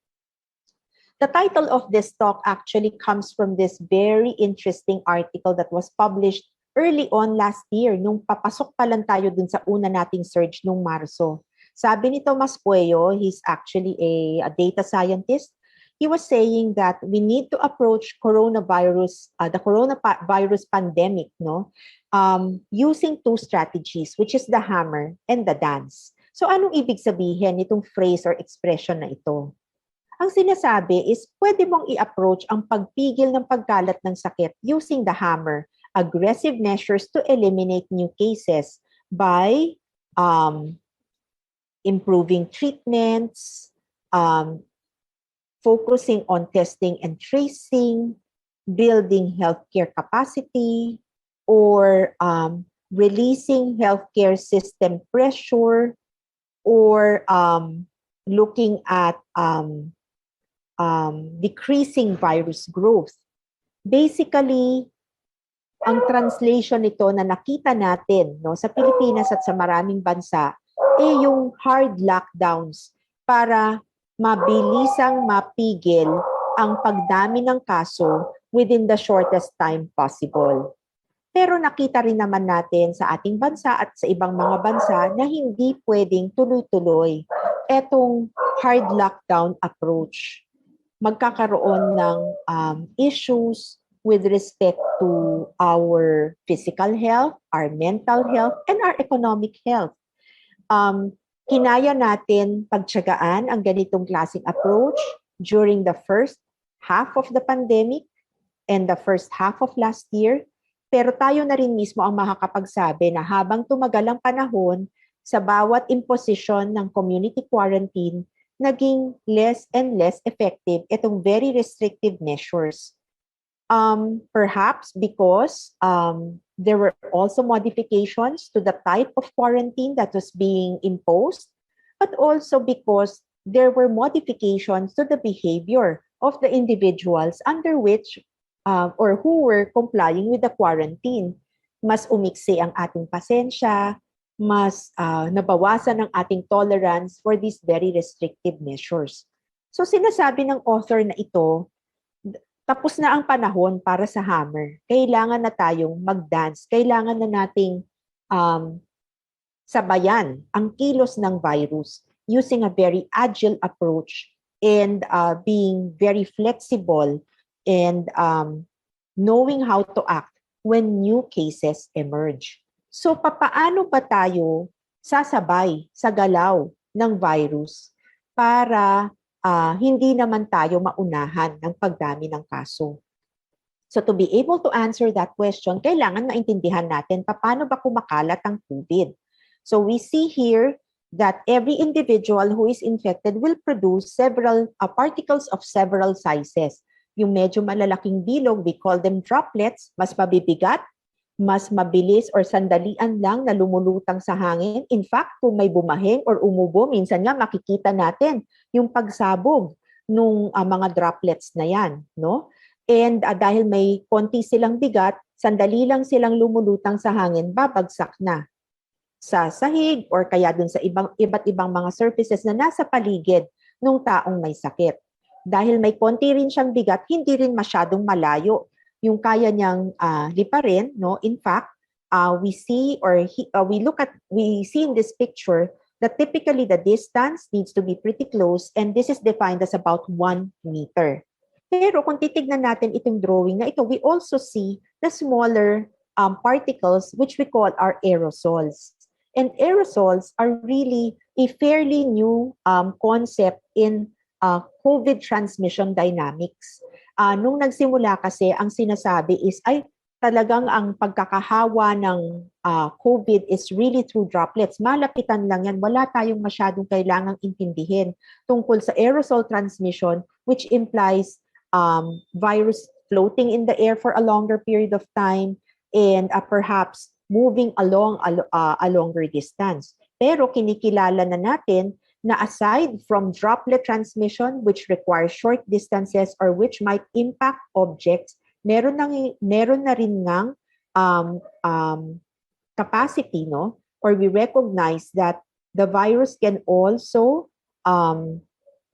The title of this talk actually comes from this very interesting article that was published early on last year, nung papasok pa lang tayo dun sa una nating surge nung Marso. Sabi ni Tomas Pueyo, he's actually a data scientist. He was saying that we need to approach the coronavirus pandemic, using two strategies, which is the hammer and the dance. So anong ibig sabihin nitong phrase or expression na ito? Ang sinasabi is pwede mong i-approach ang pagpigil ng pagkalat ng sakit using the hammer, aggressive measures to eliminate new cases by improving treatments, focusing on testing and tracing, building healthcare capacity, or releasing healthcare system pressure, or looking at decreasing virus growth. Basically, ang translation nito na nakita natin sa Pilipinas at sa maraming bansa yung hard lockdowns para mabilisang mapigil ang pagdami ng kaso within the shortest time possible. Pero nakita rin naman natin sa ating bansa at sa ibang mga bansa na hindi pwedeng tuloy-tuloy etong hard lockdown approach. Magkakaroon ng issues with respect to our physical health, our mental health, and our economic health. Kinaya natin pagtiyagaan ang ganitong klaseng approach during the first half of the pandemic and the first half of last year. Pero tayo na rin mismo ang makakapagsabi na habang tumagal ang panahon, sa bawat imposition ng community quarantine, naging less and less effective itong very restrictive measures. Perhaps because there were also modifications to the type of quarantine that was being imposed, but also because there were modifications to the behavior of the individuals under which or who were complying with the quarantine. Mas umiksi ang ating pasensya, mas nabawasan ang ating tolerance for these very restrictive measures. So sinasabi ng author na ito, tapos na ang panahon para sa hammer. Kailangan na tayong mag-dance. Kailangan na nating sabayan ang kilos ng virus using a very agile approach and being very flexible and knowing how to act when new cases emerge. So, papaano ba tayo sasabay sa galaw ng virus para hindi naman tayo maunahan ng pagdami ng kaso? So to be able to answer that question, kailangan maintindihan natin paano ba kumakalat ang COVID. So we see here that every individual who is infected will produce several particles of several sizes. Yung medyo malalaking bilog, we call them droplets, mas mabibigat, mas mabilis or sandalian lang na lumulutang sa hangin. In fact, kung may bumahing or umubo, minsan nga makikita natin yung pagsabog nung mga droplets na yan, no? And dahil may konti silang bigat, sandali lang silang lumulutang sa hangin, babagsak na sa sahig or kaya dun sa iba't ibang mga surfaces na nasa paligid ng taong may sakit. Dahil may konti rin siyang bigat, hindi rin masyadong malayo yung kaya niyang liparin, no? In fact, we see in this picture that typically the distance needs to be pretty close, and this is defined as about 1 meter. Pero kung titignan natin itong drawing na ito, we also see the smaller particles which we call our aerosols. And aerosols are really a fairly new concept in COVID transmission dynamics. Nung nagsimula kasi, ang sinasabi is, ay, talagang ang pagkakahawa ng COVID is really through droplets. Malapitan lang yan. Wala tayong masyadong kailangang intindihin tungkol sa aerosol transmission, which implies virus floating in the air for a longer period of time and perhaps moving along a longer distance. Pero kinikilala na natin na aside from droplet transmission, which requires short distances or which might impact objects, meron na rin ngang capacity, no? Or we recognize that the virus can also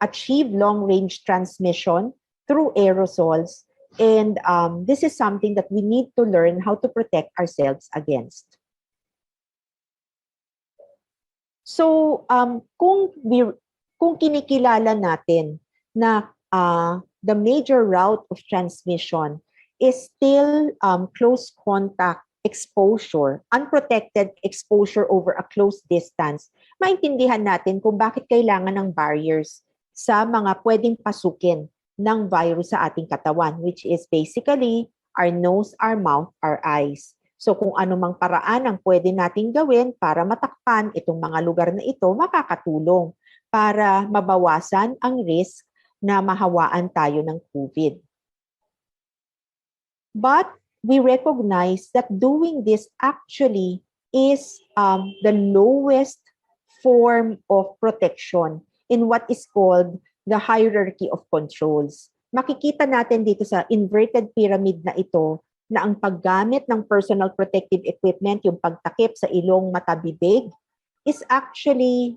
achieve long-range transmission through aerosols. And this is something that we need to learn how to protect ourselves against. So, kung kinikilala natin na the major route of transmission is still close contact exposure, unprotected exposure over a close distance, maintindihan natin kung bakit kailangan ng barriers sa mga pwedeng pasukin ng virus sa ating katawan, which is basically our nose, our mouth, our eyes. So kung anumang paraan ang pwede nating gawin para matakpan itong mga lugar na ito, makakatulong para mabawasan ang risk na mahawaan tayo ng COVID. But we recognize that doing this actually is the lowest form of protection in what is called the hierarchy of controls. Makikita natin dito sa inverted pyramid na ito na ang paggamit ng personal protective equipment, yung pagtakip sa ilong, mata, bibig, is actually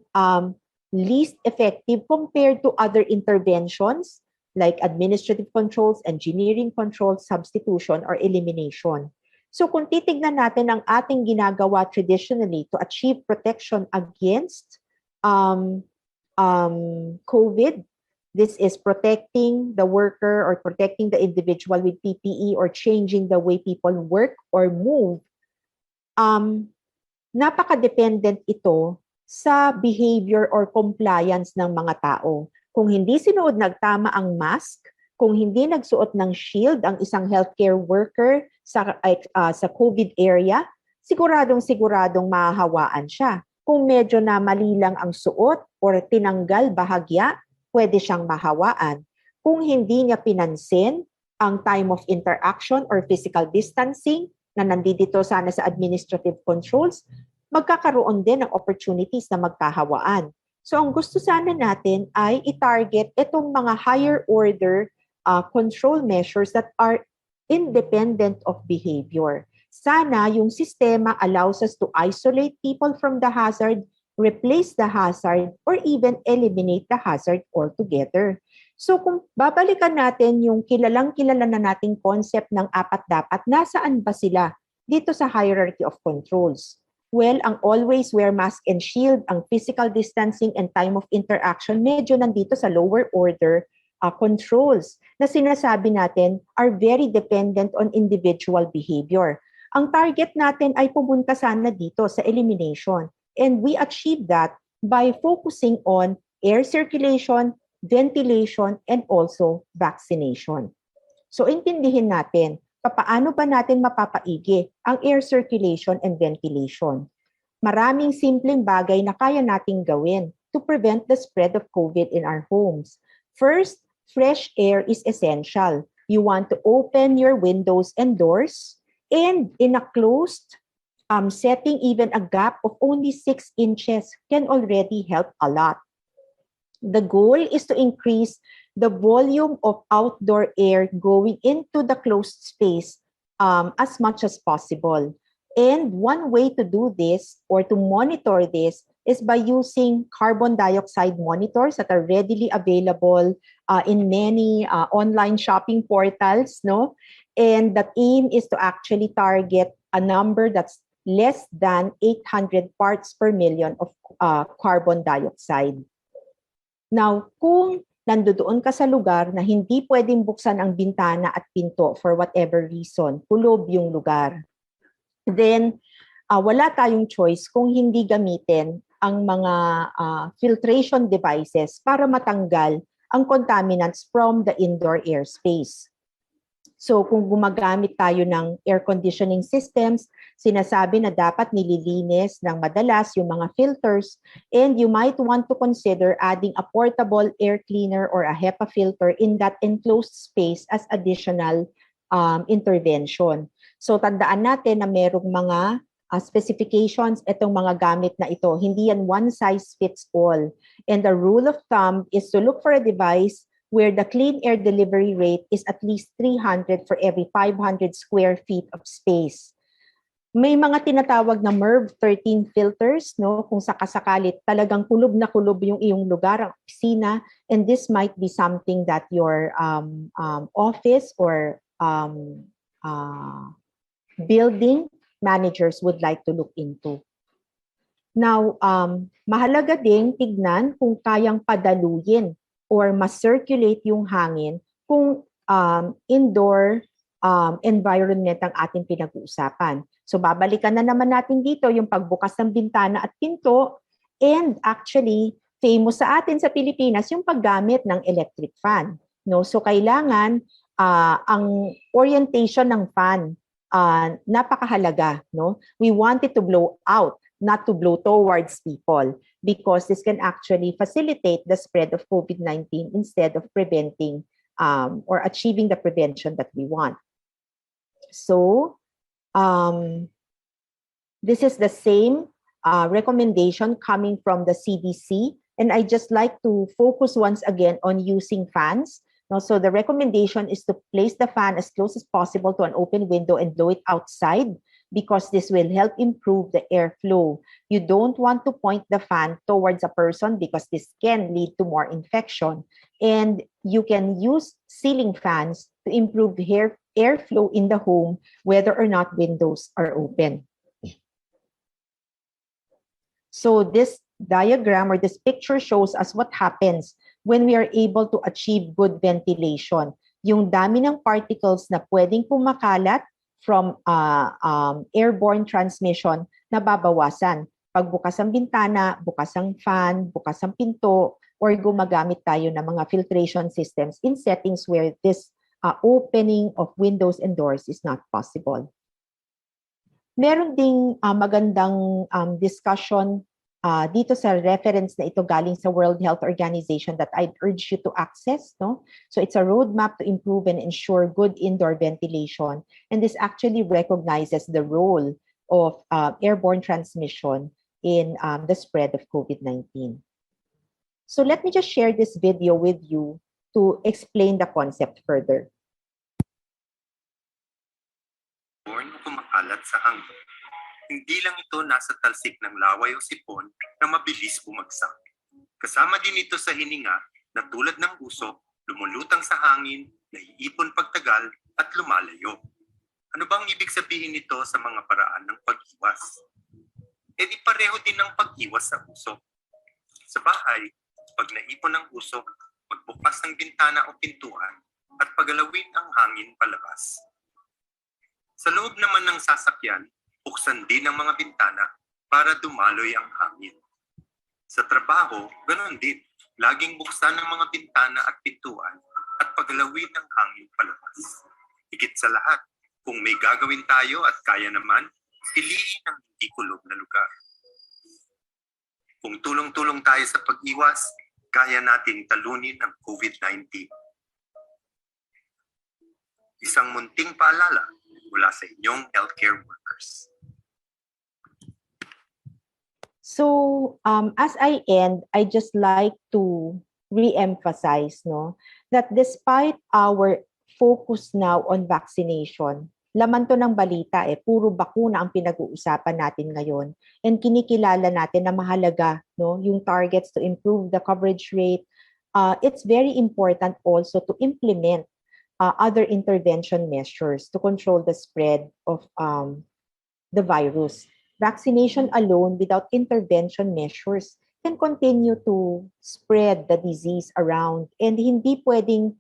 least effective compared to other interventions like administrative controls, engineering controls, substitution, or elimination. So kung titignan natin ang ating ginagawa traditionally to achieve protection against COVID, this is protecting the worker or protecting the individual with PPE or changing the way people work or move. Napaka-dependent ito sa behavior or compliance ng mga tao. Kung hindi sinuod nagtama ang mask, kung hindi nagsuot ng shield ang isang healthcare worker sa COVID area, siguradong mahahawaan siya. Kung medyo na mali lang ang suot or tinanggal bahagya, pwede siyang mahawaan. Kung hindi niya pinansin ang time of interaction or physical distancing na nandito sana sa administrative controls, magkakaroon din ng opportunities na magkahawaan. So ang gusto sana natin ay i-target itong mga higher order control measures that are independent of behavior. Sana yung sistema allows us to isolate people from the hazard, replace the hazard, or even eliminate the hazard altogether. So kung babalikan natin yung kilalang-kilala na nating concept ng apat dapat, nasaan ba sila dito sa hierarchy of controls? Well, ang always wear mask and shield, ang physical distancing and time of interaction, medyo nandito sa lower order controls na sinasabi natin are very dependent on individual behavior. Ang target natin ay pumunta sana dito sa elimination. And we achieve that by focusing on air circulation, ventilation, and also vaccination. So intindihin natin, paano ba natin mapapaigi ang air circulation and ventilation? Maraming simpleng bagay na kaya nating gawin to prevent the spread of COVID in our homes. First, fresh air is essential. You want to open your windows and doors, and in a closed setting, even a gap of only 6 inches can already help a lot. The goal is to increase the volume of outdoor air going into the closed space as much as possible. And one way to do this or to monitor this is by using carbon dioxide monitors that are readily available in many online shopping portals, no? And the aim is to actually target a number that's less than 800 parts per million of carbon dioxide. Now, kung nandoon ka sa lugar na hindi pwedeng buksan ang bintana at pinto for whatever reason, kulob yung lugar, then wala tayong choice kung hindi gamitin ang mga filtration devices para matanggal ang contaminants from the indoor airspace. So kung gumagamit tayo ng air conditioning systems, sinasabi na dapat nililinis ng madalas yung mga filters, and you might want to consider adding a portable air cleaner or a HEPA filter in that enclosed space as additional intervention. So tandaan natin na merong mga specifications itong mga gamit na ito. Hindi yan one size fits all. And the rule of thumb is to look for a device where the clean air delivery rate is at least 300 for every 500 square feet of space. May mga tinatawag na MERV 13 filters, no? Kung sakasakali talagang kulob na kulob yung iyong lugar, ang opisina, and this might be something that your office or building managers would like to look into. Now, mahalaga ding tignan kung kayang padaluyin or ma-circulate yung hangin kung indoor environment ang ating pinag-uusapan. So babalikan na naman natin dito yung pagbukas ng bintana at pinto, and actually famous sa atin sa Pilipinas yung paggamit ng electric fan. No? So kailangan ang orientation ng fan napakahalaga. No? We want it to blow out, not to blow towards people, because this can actually facilitate the spread of COVID-19 instead of preventing or achieving the prevention that we want. So, this is the same recommendation coming from the CDC, and I just like to focus once again on using fans. So the recommendation is to place the fan as close as possible to an open window and blow it outside, because this will help improve the airflow. You don't want to point the fan towards a person because this can lead to more infection. And you can use ceiling fans to improve airflow in the home, whether or not windows are open. So this diagram or this picture shows us what happens when we are able to achieve good ventilation. Yung dami ng particles na pwedeng pumakalat from airborne transmission na babawasan. Pagbukas ang bintana, bukas ang fan, bukas ang pinto, or gumagamit tayo ng mga filtration systems in settings where this opening of windows and doors is not possible. Meron ding magandang discussion dito sa reference na ito galing sa World Health Organization that I'd urge you to access. No? So it's a roadmap to improve and ensure good indoor ventilation. And this actually recognizes the role of airborne transmission in the spread of COVID-19. So let me just share this video with you to explain the concept further. Kumakalat sa hangin. Hindi lang ito nasa talsik ng laway o sipon na mabilis bumagsak. Kasama din ito sa hininga na tulad ng usok, lumulutang sa hangin, naiipon pagtagal at lumalayo. Ano bang ibig sabihin nito sa mga paraan ng pag-iwas? E di pareho din ng pag-iwas sa usok. Sa bahay, pag naipon ng usok, magbukas ng bintana o pintuan at pagalawin ang hangin palabas. Sa loob naman ng sasakyan, buksan din ang mga bintana para dumaloy ang hangin. Sa trabaho, ganoon din. Laging buksan ang mga bintana at pintuan at pagalawin ang hangin palabas. Higit sa lahat, kung may gagawin tayo at kaya naman, piliin ang hindi kulob na lugar. Kung tulong-tulong tayo sa pag-iwas, kaya nating talunin ang COVID-19. Isang munting paalala mula sa inyong healthcare workers. So, as I end, I just like to re-emphasize, no, that despite our focus now on vaccination, laman to ng balita puro bakuna ang pinag-uusapan natin ngayon, and kinikilala natin na mahalaga, no, yung targets to improve the coverage rate. It's very important also to implement other intervention measures to control the spread of the virus. Vaccination alone without intervention measures can continue to spread the disease around, and hindi pwedeng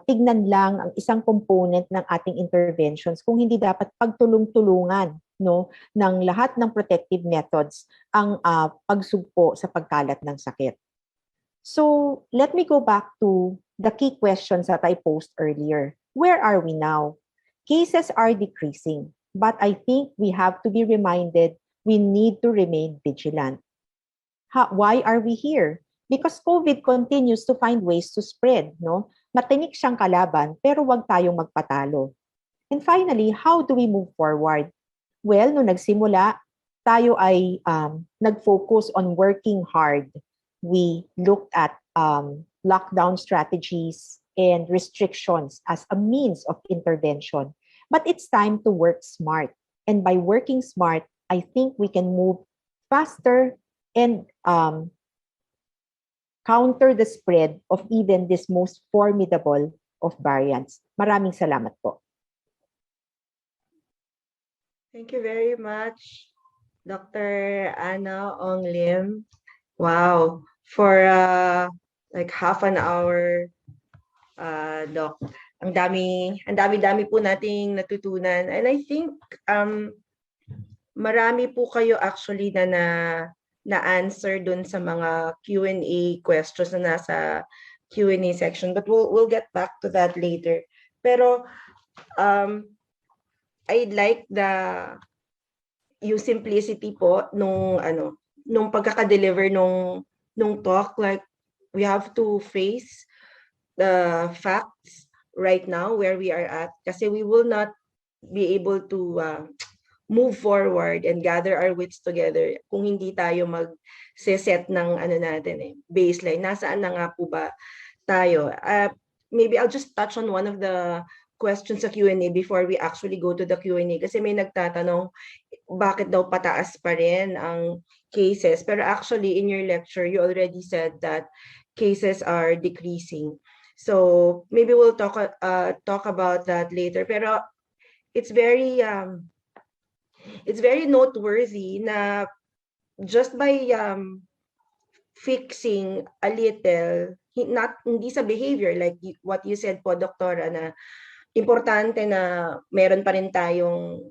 tignan lang ang isang component ng ating interventions kung hindi dapat pagtulong-tulungan, no, ng lahat ng protective methods ang pagsugpo sa pagkalat ng sakit. So let me go back to the key questions that I posed earlier. Where are we now? Cases are decreasing, but I think we have to be reminded we need to remain vigilant. Why are we here? Because COVID continues to find ways to spread, no? Matinik siyang kalaban, pero wag tayong magpatalo. And finally, how do we move forward? Well, nung nagsimula, tayo ay nag-focus on working hard. We looked at lockdown strategies and restrictions as a means of intervention. But it's time to work smart. And by working smart, I think we can move faster and counter the spread of even this most formidable of variants. Maraming salamat po. Thank you very much, Dr. Anna Ong Lim. Wow, for like half an hour, Doc. Ang dami po nating natutunan. And I think marami po kayo actually na answer dun sa mga Q&A questions na nasa Q&A section, but we'll get back to that later. Pero I'd like yung simplicity po nung pagkaka-deliver nung talk, like we have to face the facts right now where we are at, kasi we will not be able to move forward and gather our wits together kung hindi tayo mag-set ng baseline. Nasaan na nga po ba tayo? Maybe I'll just touch on one of the questions sa Q&A before we actually go to the Q&A, kasi may nagtatanong bakit daw pataas pa rin ang cases. Pero actually in your lecture you already said that cases are decreasing. So maybe we'll talk about that later. Pero it's very noteworthy na just by fixing a little, hindi sa behavior, like what you said po, Doktora, na importante na meron pa rin tayong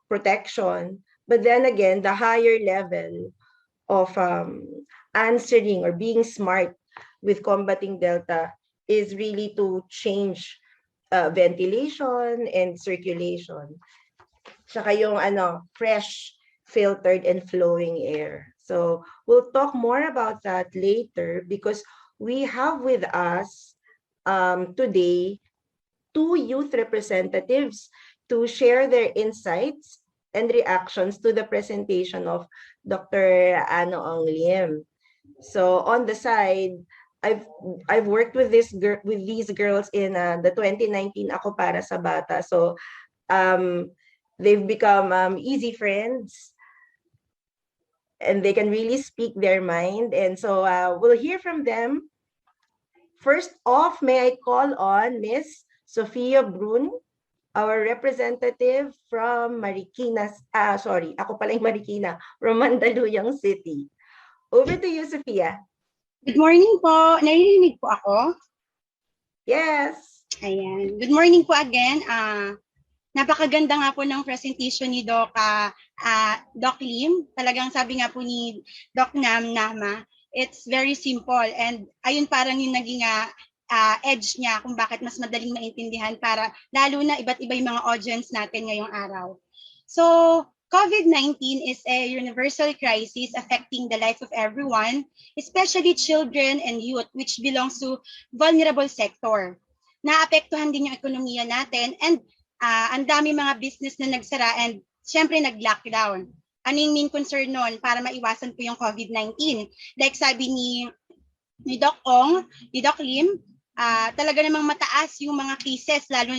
protection, but then again, the higher level of answering or being smart with combating Delta is really to change ventilation and circulation. Saka yung fresh, filtered, and flowing air. So we'll talk more about that later, because we have with us today 2 youth representatives to share their insights and reactions to the presentation of Dr. Anna Ong Lim. So on the side, I've worked with these girls in the 2019 akoparasabata. So they've become easy friends, and they can really speak their mind. And so we'll hear from them. First off, may I call on Miss Sofia Brun, our representative from Marikina, ako pala yung Marikina, from Mandaluyong City. Over to you, Sofia. Good morning po. Naririnig po ako? Yes. Ayan. Good morning po again. Napakaganda nga po ng presentation ni Doc Lim. Talagang sabi nga po ni Doc Nama, it's very simple, and ayun parang yung naging edge niya kung bakit mas madaling maintindihan para lalo na iba't iba yung mga audience natin ngayong araw. So, COVID-19 is a universal crisis affecting the life of everyone, especially children and youth, which belongs to vulnerable sector. Naapektuhan din yung ekonomiya natin, and ang dami mga business na nagsara and syempre nag-lockdown. Ano yung main concern nun para maiwasan po yung COVID-19? Like sabi ni Doc Ong, ni Doc Lim, talaga namang mataas yung mga cases lalo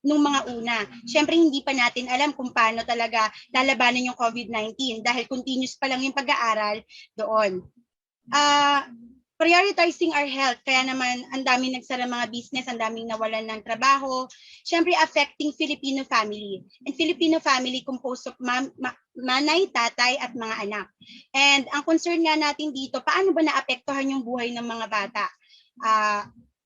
nung mga una. Syempre hindi pa natin alam kung paano talaga lalabanan yung COVID-19 dahil continuous pa lang yung pag-aaral doon. Prioritizing our health, kaya naman ang daming nagsara mga business, ang daming nawalan ng trabaho. Syempre affecting Filipino family. And Filipino family composed of nanay, tatay at mga anak. And ang concern nga natin dito, paano ba naapektuhan yung buhay ng mga bata?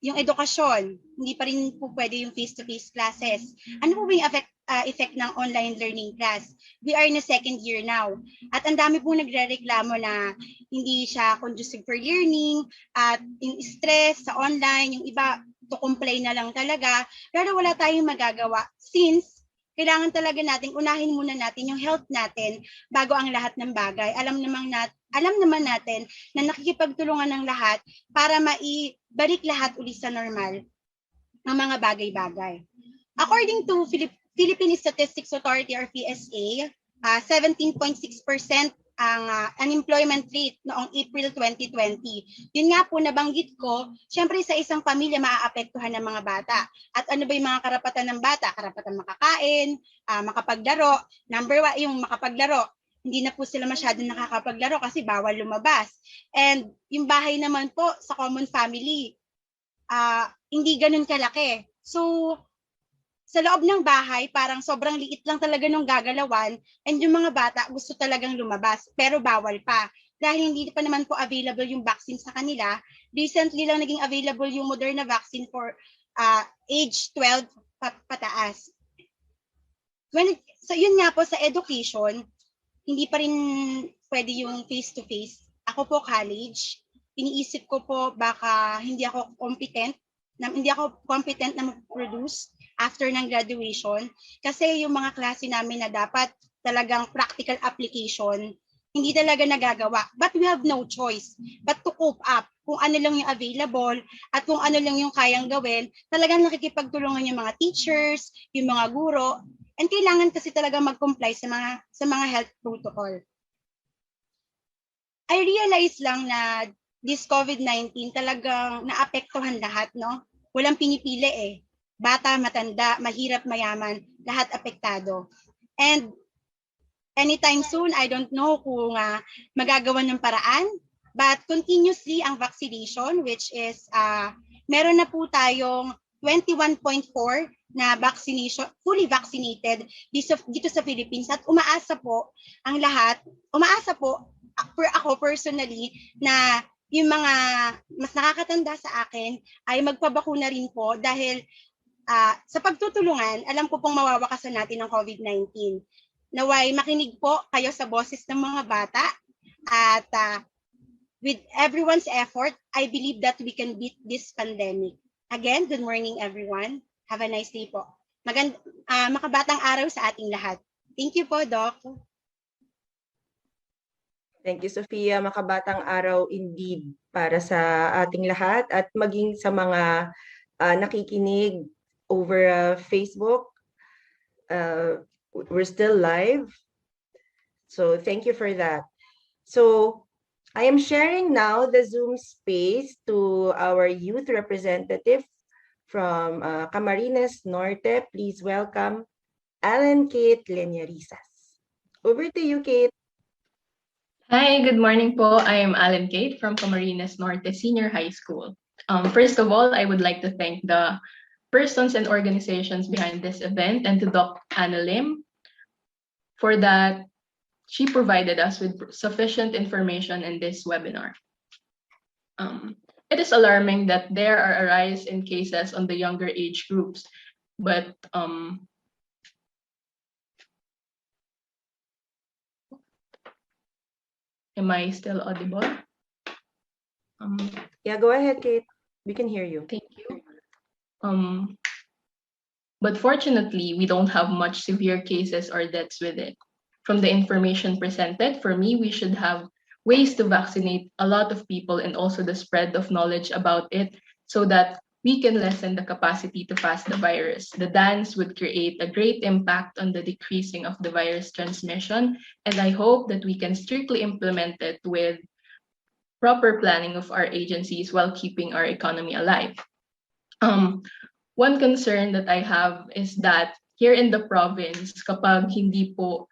Yung edukasyon, hindi pa rin po pwede yung face-to-face classes. Ano po ba yung effect ng online learning class? We are in a second year now. At ang dami po nagre-reklamo na hindi siya conducive for learning, at yung stress sa online, yung iba to comply na lang talaga. Pero wala tayong magagawa since kailangan talaga natin, unahin muna natin yung health natin bago ang lahat ng bagay. Alam naman natin na nakikipagtulungan ng lahat para maibalik lahat uli sa normal ng mga bagay-bagay. According to Philippine Statistics Authority or PSA, 17.6% ang unemployment rate noong April 2020. Yun nga po nabanggit ko, syempre sa isang pamilya maaapektuhan ng mga bata. At ano ba yung mga karapatan ng bata? Karapatan makakain, makapaglaro. Number 1, yung makapaglaro. Hindi na po sila masyadong nakakapaglaro kasi bawal lumabas. And yung bahay naman po sa common family, hindi ganun kalaki. So, sa loob ng bahay, parang sobrang liit lang talaga nung gagalawan and yung mga bata gusto talagang lumabas pero bawal pa. Dahil hindi pa naman po available yung vaccine sa kanila, recently lang naging available yung Moderna vaccine for age 12 pataas. So yun nga po sa education, hindi pa rin pwede yung face-to-face. Ako po college, iniisip ko po baka hindi ako competent na mag-produce after ng graduation kasi yung mga klase namin na dapat talagang practical application, hindi talaga nagagawa. But we have no choice but to cope up kung ano lang yung available at kung ano lang yung kayang gawin. Talagang nakikipagtulungan yung mga teachers, yung mga guro, and kailangan kasi talaga mag-comply sa mga health protocol. I realize lang na this COVID-19 talagang naapektuhan lahat, no? Walang pinipili eh. Bata, matanda, mahirap, mayaman, lahat apektado. And anytime soon, I don't know kung magagawa ng paraan, but continuously ang vaccination, which is meron na po tayong 21.4 na vaccination, fully vaccinated dito sa Philippines at umaasa po ako personally na yung mga mas nakakatanda sa akin ay magpabakuna rin po dahil sa pagtutulungan, alam ko pong mawawakasan natin ng COVID-19. Naway makinig po kayo sa boses ng mga bata at with everyone's effort, I believe that we can beat this pandemic. Again, good morning everyone. Have a nice day po. Makabatang araw sa ating lahat. Thank you po, Doc. Thank you, Sophia. Makabatang araw indeed para sa ating lahat at maging sa mga nakikinig over Facebook. We're still live. So thank you for that. So I am sharing now the Zoom space to our youth representative from Camarines Norte. Please welcome Alan Kate Leñarisas. Over to you, Kate. Hi, good morning po. I am Alan Kate from Camarines Norte Senior High School. First of all, I would like to thank the persons and organizations behind this event and to Doc Anna Lim for that she provided us with sufficient information in this webinar. It is alarming that there are a rise in cases on the younger age groups, but am I still audible? Yeah, go ahead, Kate. We can hear you. Thank you. But fortunately, we don't have much severe cases or deaths with it. From the information presented, for me, we should have ways to vaccinate a lot of people and also the spread of knowledge about it so that we can lessen the capacity to pass the virus. The dance would create a great impact on the decreasing of the virus transmission, and I hope that we can strictly implement it with proper planning of our agencies while keeping our economy alive. One concern that I have is that here in the province, kapag hindi po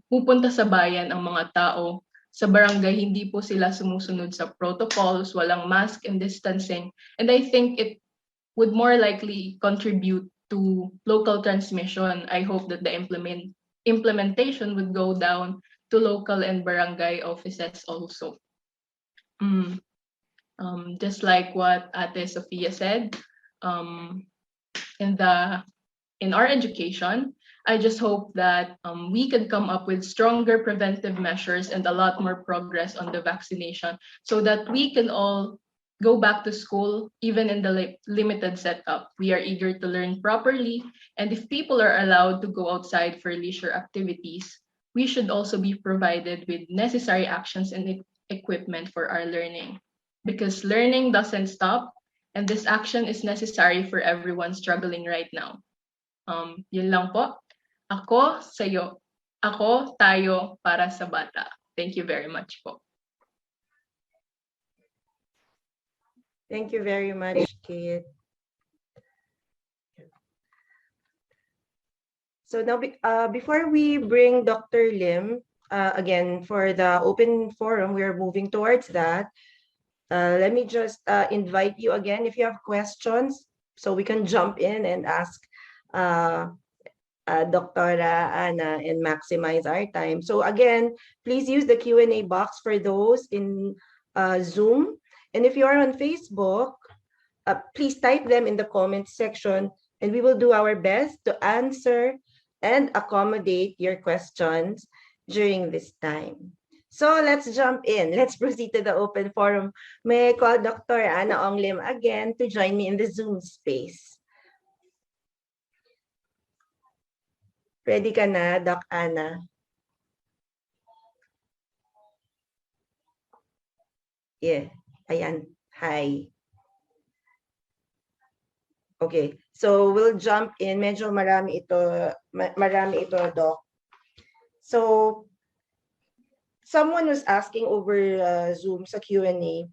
pupunta sa bayan ang mga tao, sa barangay hindi po sila sumusunod sa protocols, walang mask and distancing, and I think it would more likely contribute to local transmission. I hope that the implementation would go down to local and barangay offices also. Just like what Ate Sophia said, in our education, I just hope that we can come up with stronger preventive measures and a lot more progress on the vaccination so that we can all go back to school, even in the limited setup. We are eager to learn properly, and if people are allowed to go outside for leisure activities, we should also be provided with necessary actions and equipment for our learning. Because learning doesn't stop, and this action is necessary for everyone struggling right now. Yun lang po. Ako, sayo. Ako, tayo, para sa bata. Thank you very much po. Thank you very much, Kate. So now, before we bring Dr. Lim, again, for the open forum, we are moving towards that. Let me just invite you again if you have questions, so we can jump in and ask Dr. Anna and maximize our time. So again, please use the Q&A box for those in Zoom. And if you are on Facebook, please type them in the comments section, and we will do our best to answer and accommodate your questions during this time. So let's jump in. Let's proceed to the open forum. May I call Dr. Anna Ong Lim again to join me in the Zoom space. Ready ka na, Doc Anna? Yeah, ayan. Hi. Okay, so we'll jump in. Medyo marami ito, Doc. So, someone was asking over Zoom sa Q&A,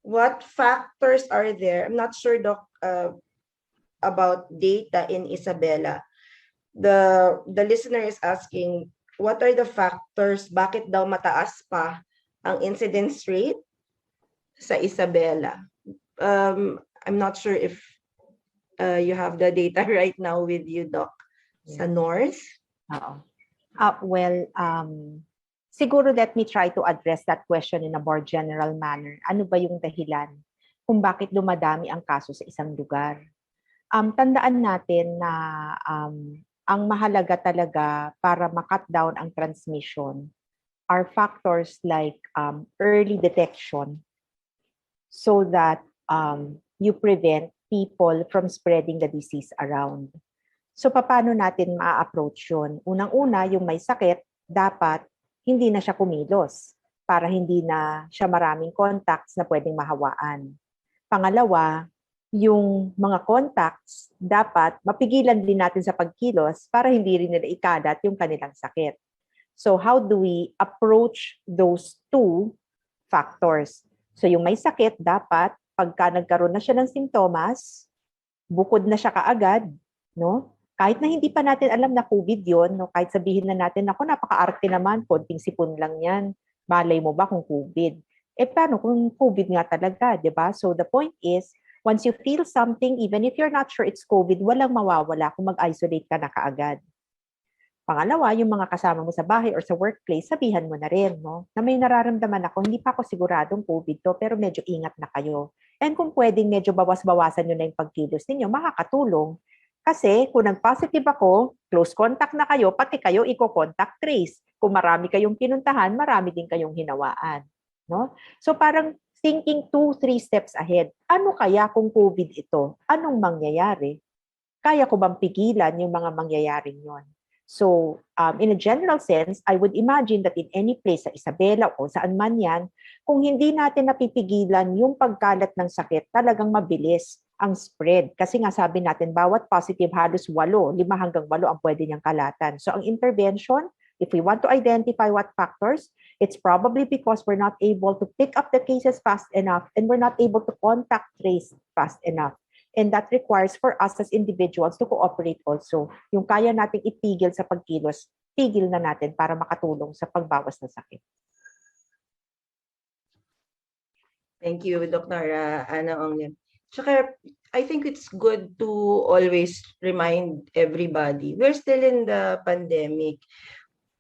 what factors are there? I'm not sure, Doc, about data in Isabela. The listener is asking, what are the factors? Bakit daw mataas pa ang incidence rate sa Isabela? I'm not sure if you have the data right now with you, Doc, sa North. Well, siguro let me try to address that question in a more general manner. Ano ba yung dahilan kung bakit dumadami ang kaso sa isang lugar? Tandaan natin na ang mahalaga talaga para ma-cut down ang transmission are factors like early detection so that you prevent people from spreading the disease around. So paano natin ma-approach yun? Unang-una, yung may sakit, dapat hindi na siya kumilos para hindi na siya maraming contacts na pwedeng mahawaan. Pangalawa, yung mga contacts, dapat mapigilan din natin sa pagkilos para hindi rin nila ikalat yung kanilang sakit. So how do we approach those two factors? So yung may sakit, dapat pagka nagkaroon na siya ng simptomas, bukod na siya kaagad, no? Kahit na hindi pa natin alam na COVID yun, no? Kahit sabihin na natin, ako napaka-arte naman, konting sipon lang yan. Malay mo ba kung COVID? Paano kung COVID nga talaga, di ba? So the point is, once you feel something, even if you're not sure it's COVID, walang mawawala kung mag-isolate ka na kaagad. Pangalawa, yung mga kasama mo sa bahay or sa workplace, sabihan mo na rin, no? Na may nararamdaman ako, hindi pa ako siguradong COVID to, pero medyo ingat na kayo. And kung pwedeng medyo bawas-bawasan nyo na yung pagkilos ninyo, makakatulong. Kasi kung nag-positive ako, close contact na kayo, pati kayo i-contact trace. Kung marami kayong pinuntahan, marami din kayong hinawaan. No? So parang thinking 2-3 steps ahead. Ano kaya kung COVID ito? Anong mangyayari? Kaya ko bang pigilan yung mga mangyayaring yon? So, in a general sense, I would imagine that in any place sa Isabela o saan man yan, kung hindi natin napipigilan yung pagkalat ng sakit, talagang mabilis ang spread. Kasi nga sabi natin, bawat positive halos 5 hanggang 8 ang pwede niyang kalatan. So, ang intervention, if we want to identify what factors, it's probably because we're not able to pick up the cases fast enough and we're not able to contact trace fast enough. And that requires for us as individuals to cooperate also. Yung kaya nating itigil sa pagkilos, tigil na natin para makatulong sa pagbawas ng sakit. Thank you, Dr. Anna Ong Lim. Tsaka, I think it's good to always remind everybody, we're still in the pandemic.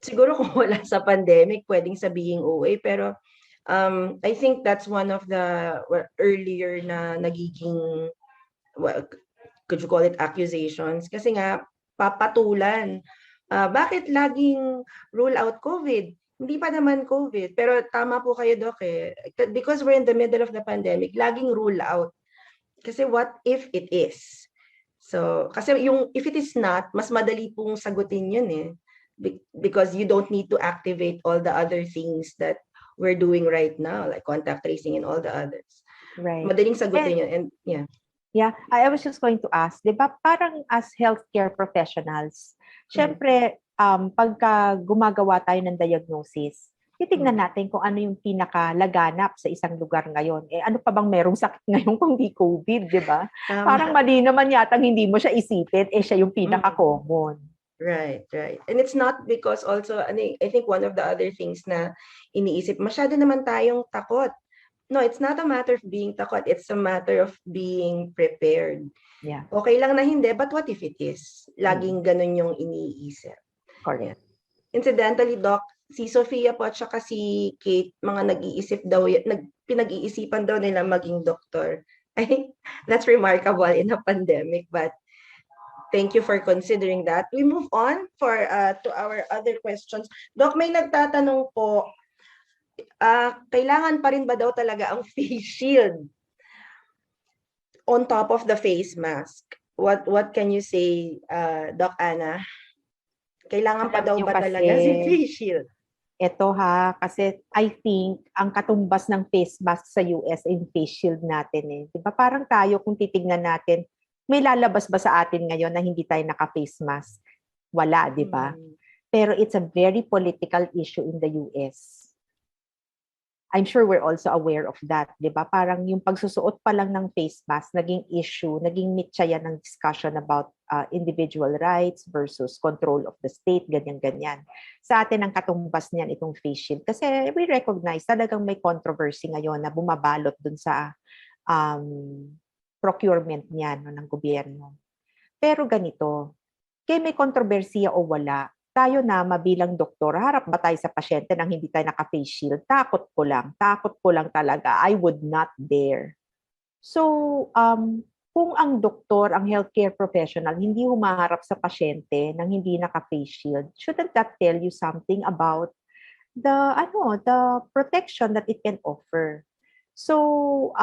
Siguro kung wala sa pandemic, pwedeng sabihin OA, pero I think that's one of the earlier na nagiging, well, could you call it accusations? Kasi nga, papatulan. Bakit laging rule out COVID? Hindi pa naman COVID. Pero tama po kayo, Doc, eh. Because we're in the middle of the pandemic, laging rule out. Kasi what if it is? So, kasi yung if it is not, mas madali pong sagutin yun eh. Because you don't need to activate all the other things that we're doing right now, like contact tracing and all the others. Right. Madaling sagutin yun. And yeah. Yeah, I was just going to ask, di ba parang as healthcare professionals, syempre, pagka gumagawa tayo ng diagnosis, titignan natin kung ano yung pinakalaganap sa isang lugar ngayon. Eh, ano pa bang merong sakit ngayon kung di COVID, di ba? Parang mali naman yata hindi mo siya isipin, eh siya yung pinaka-common. Right. And it's not because also, I think one of the other things na iniisip, masyado naman tayong takot. No, it's not a matter of being takot. It's a matter of being prepared. Yeah. Okay lang na hindi, but what if it is? Laging ganun yung iniisip. Correct. Incidentally, Doc, si Sofia po at saka si Kate, mga nag-iisip daw, pinag-iisipan daw nila maging doktor. I think that's remarkable in a pandemic, but thank you for considering that. We move on to our other questions. Doc, may nagtatanong po, kailangan pa rin ba daw talaga ang face shield on top of the face mask? What can you say, Doc Ana? Kailangan pa daw ba talaga si face shield? Ito kasi I think ang katumbas ng face mask sa US ay face shield natin eh. Diba parang tayo kung titignan natin, may lalabas ba sa atin ngayon na hindi tayo naka-face mask? Wala, di ba? Pero it's a very political issue in the US. I'm sure we're also aware of that, di ba? Parang yung pagsusuot pa lang ng face mask, naging issue, naging mitya yan ng discussion about individual rights versus control of the state, ganyan-ganyan. Sa atin, ang katumbas niyan itong face shield. Kasi we recognize talagang may controversy ngayon na bumabalot dun sa procurement niyan ng gobyerno. Pero ganito, kaya may kontrobersiya o wala, tayo na mabilang doktor, harap ba tayo sa pasyente nang hindi tayo naka-face shield? Takot ko lang talaga. I would not dare. So, kung ang doktor, ang healthcare professional, hindi humaharap sa pasyente nang hindi naka-face shield, shouldn't that tell you something about the protection that it can offer? So,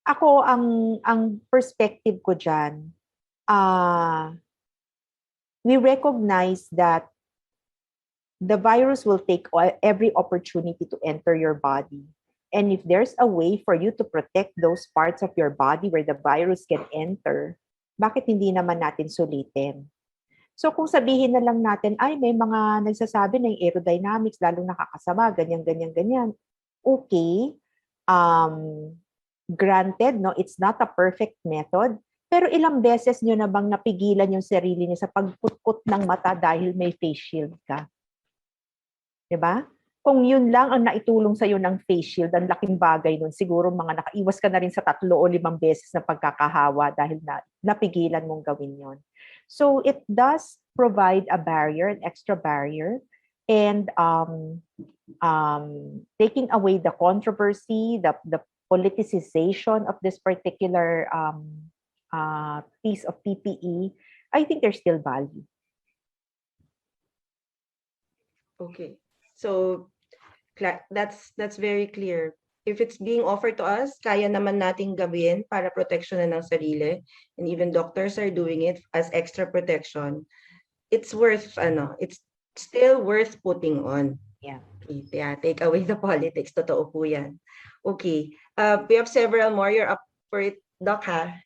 ako, ang perspective ko dyan, we recognize that the virus will take every opportunity to enter your body. And if there's a way for you to protect those parts of your body where the virus can enter, bakit hindi naman natin sulitin? So kung sabihin na lang natin, ay may mga nagsasabi na yung aerodynamics lalong nakakasama, ganyan. Okay. Granted, no, it's not a perfect method, pero ilang beses nyo na bang napigilan yung sarili nyo sa pagputkot ng mata dahil may face shield ka? Diba? Kung yun lang ang naitulong sa'yo ng face shield, ang laking bagay nun, siguro mga nakaiwas ka na rin sa 3 o 5 beses na pagkakahawa dahil napigilan mong gawin yon. So it does provide a barrier, an extra barrier, and taking away the controversy, the politicization of this particular piece of PPE, I think there's still value. Okay, so that's very clear. If it's being offered to us, kaya naman nating gawin para protection na ng sarili, and even doctors are doing it as extra protection. It's still worth putting on. Yeah. Yeah, take away the politics. Totoo po yan. Okay, we have several more. You're up for it, Doc, ha?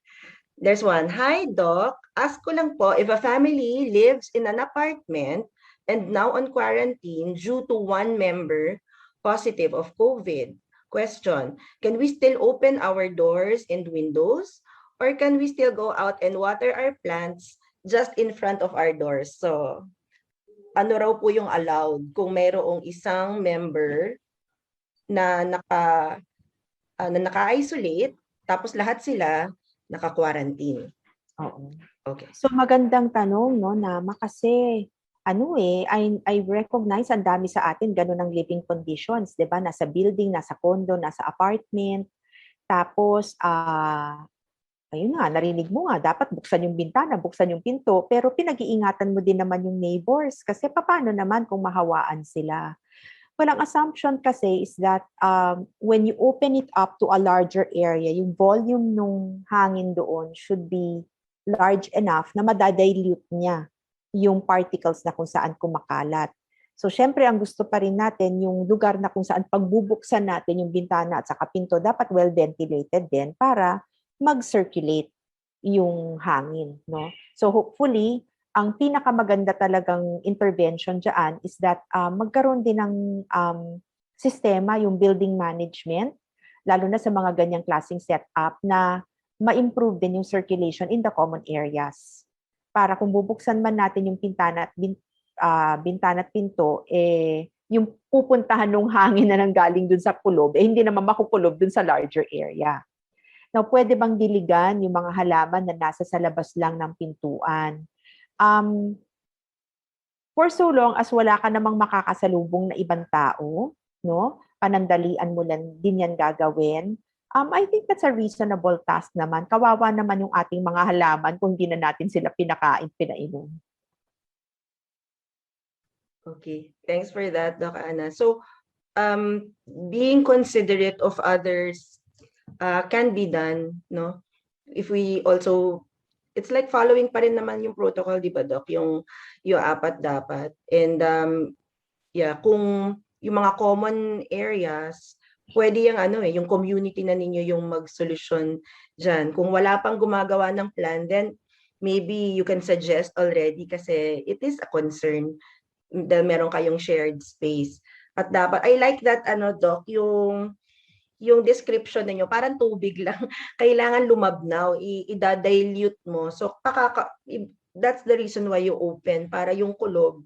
There's one. Hi, Doc. Ask ko lang po, if a family lives in an apartment and now on quarantine due to one member positive of COVID, question, can we still open our doors and windows? Or can we still go out and water our plants just in front of our doors? So, ano raw po yung allowed kung mayroong isang member na naka-isolate, tapos lahat sila naka-quarantine? Oo. Okay. So magandang tanong, no, Nama, kasi I recognize ang dami sa atin ganun ang living conditions, 'di ba? Nasa building, nasa condo, nasa apartment. Tapos ayun nga, narinig mo nga, dapat buksan yung bintana, buksan yung pinto, pero pinag-iingatan mo din naman yung neighbors kasi paano naman kung mahawaan sila? Well, ang assumption kasi is that when you open it up to a larger area, yung volume ng hangin doon should be large enough na madadilute niya yung particles na kung saan kumakalat. So, syempre, ang gusto pa rin natin, yung lugar na kung saan pagbubuksan natin yung bintana at saka pinto, dapat well-ventilated din para mag-circulate yung hangin, no? So hopefully, ang pinakamaganda talagang intervention diyan is that magkaroon din ng sistema yung building management, lalo na sa mga ganyang klaseng setup na ma-improve din yung circulation in the common areas. Para kung bubuksan man natin yung bintana at pinto, yung pupuntahan ng hangin na nanggaling dun sa kulob, hindi naman makukulob dun sa larger area. Now, pwede bang diligan yung mga halaman na nasa sa labas lang ng pintuan? For so long as wala ka namang makakasalubong na ibang tao, no? Panandalian mo lang din yan gagawin. I think that's a reasonable task naman. Kawawa naman yung ating mga halaman kung hindi na natin sila pinakain, pinainom. Okay, thanks for that, Doc Ana. So, being considerate of others can be done, no? If we also, it's like following pa rin naman yung protocol, di ba, Doc? Yung apat dapat. And yeah, kung yung mga common areas, pwede yung community na ninyo yung mag-solusyon dyan. Kung wala pang gumagawa ng plan, then maybe you can suggest already kasi it is a concern dahil meron kayong shared space. At dapat, I like that, Doc, yung description ninyo, parang tubig lang. Kailangan lumabnaw, i-dilute mo. So, that's the reason why you open, para yung kulob,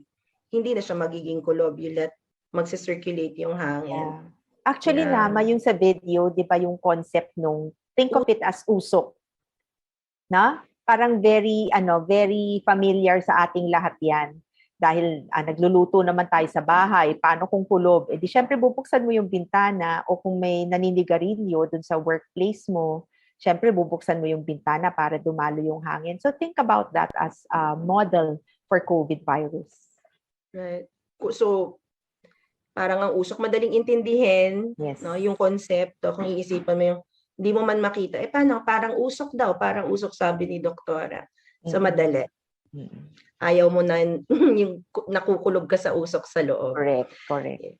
hindi na siya magiging kulob. You let magsi-circulate yung hangin. Yeah. Actually, Nama, yung sa video, di ba yung concept nung, think of it as usok. Na? Parang very familiar sa ating lahat yan. Dahil nagluluto naman tayo sa bahay, paano kung kulob? Di syempre bubuksan mo yung bintana o kung may naninigarilyo dun sa workplace mo, syempre bubuksan mo yung bintana para dumalo yung hangin. So think about that as a model for COVID virus. Right. So, parang ang usok, madaling intindihin, yes, no, yung konsepto, kung iisipan mo yung, hindi mo man makita, paano? Parang usok daw, parang usok sabi ni Doktora. So, madali. Ayaw mo na yung nakukulog ka sa usok sa loob. Correct.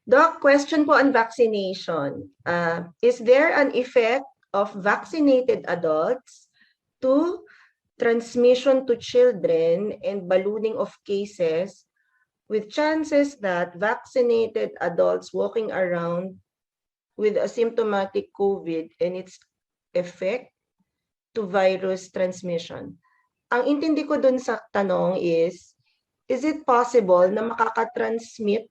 Doc, question po on vaccination. Is there an effect of vaccinated adults to transmission to children and ballooning of cases with chances that vaccinated adults walking around with asymptomatic COVID and its effect to virus transmission? Ang intindi ko dun sa tanong is it possible na makakatransmit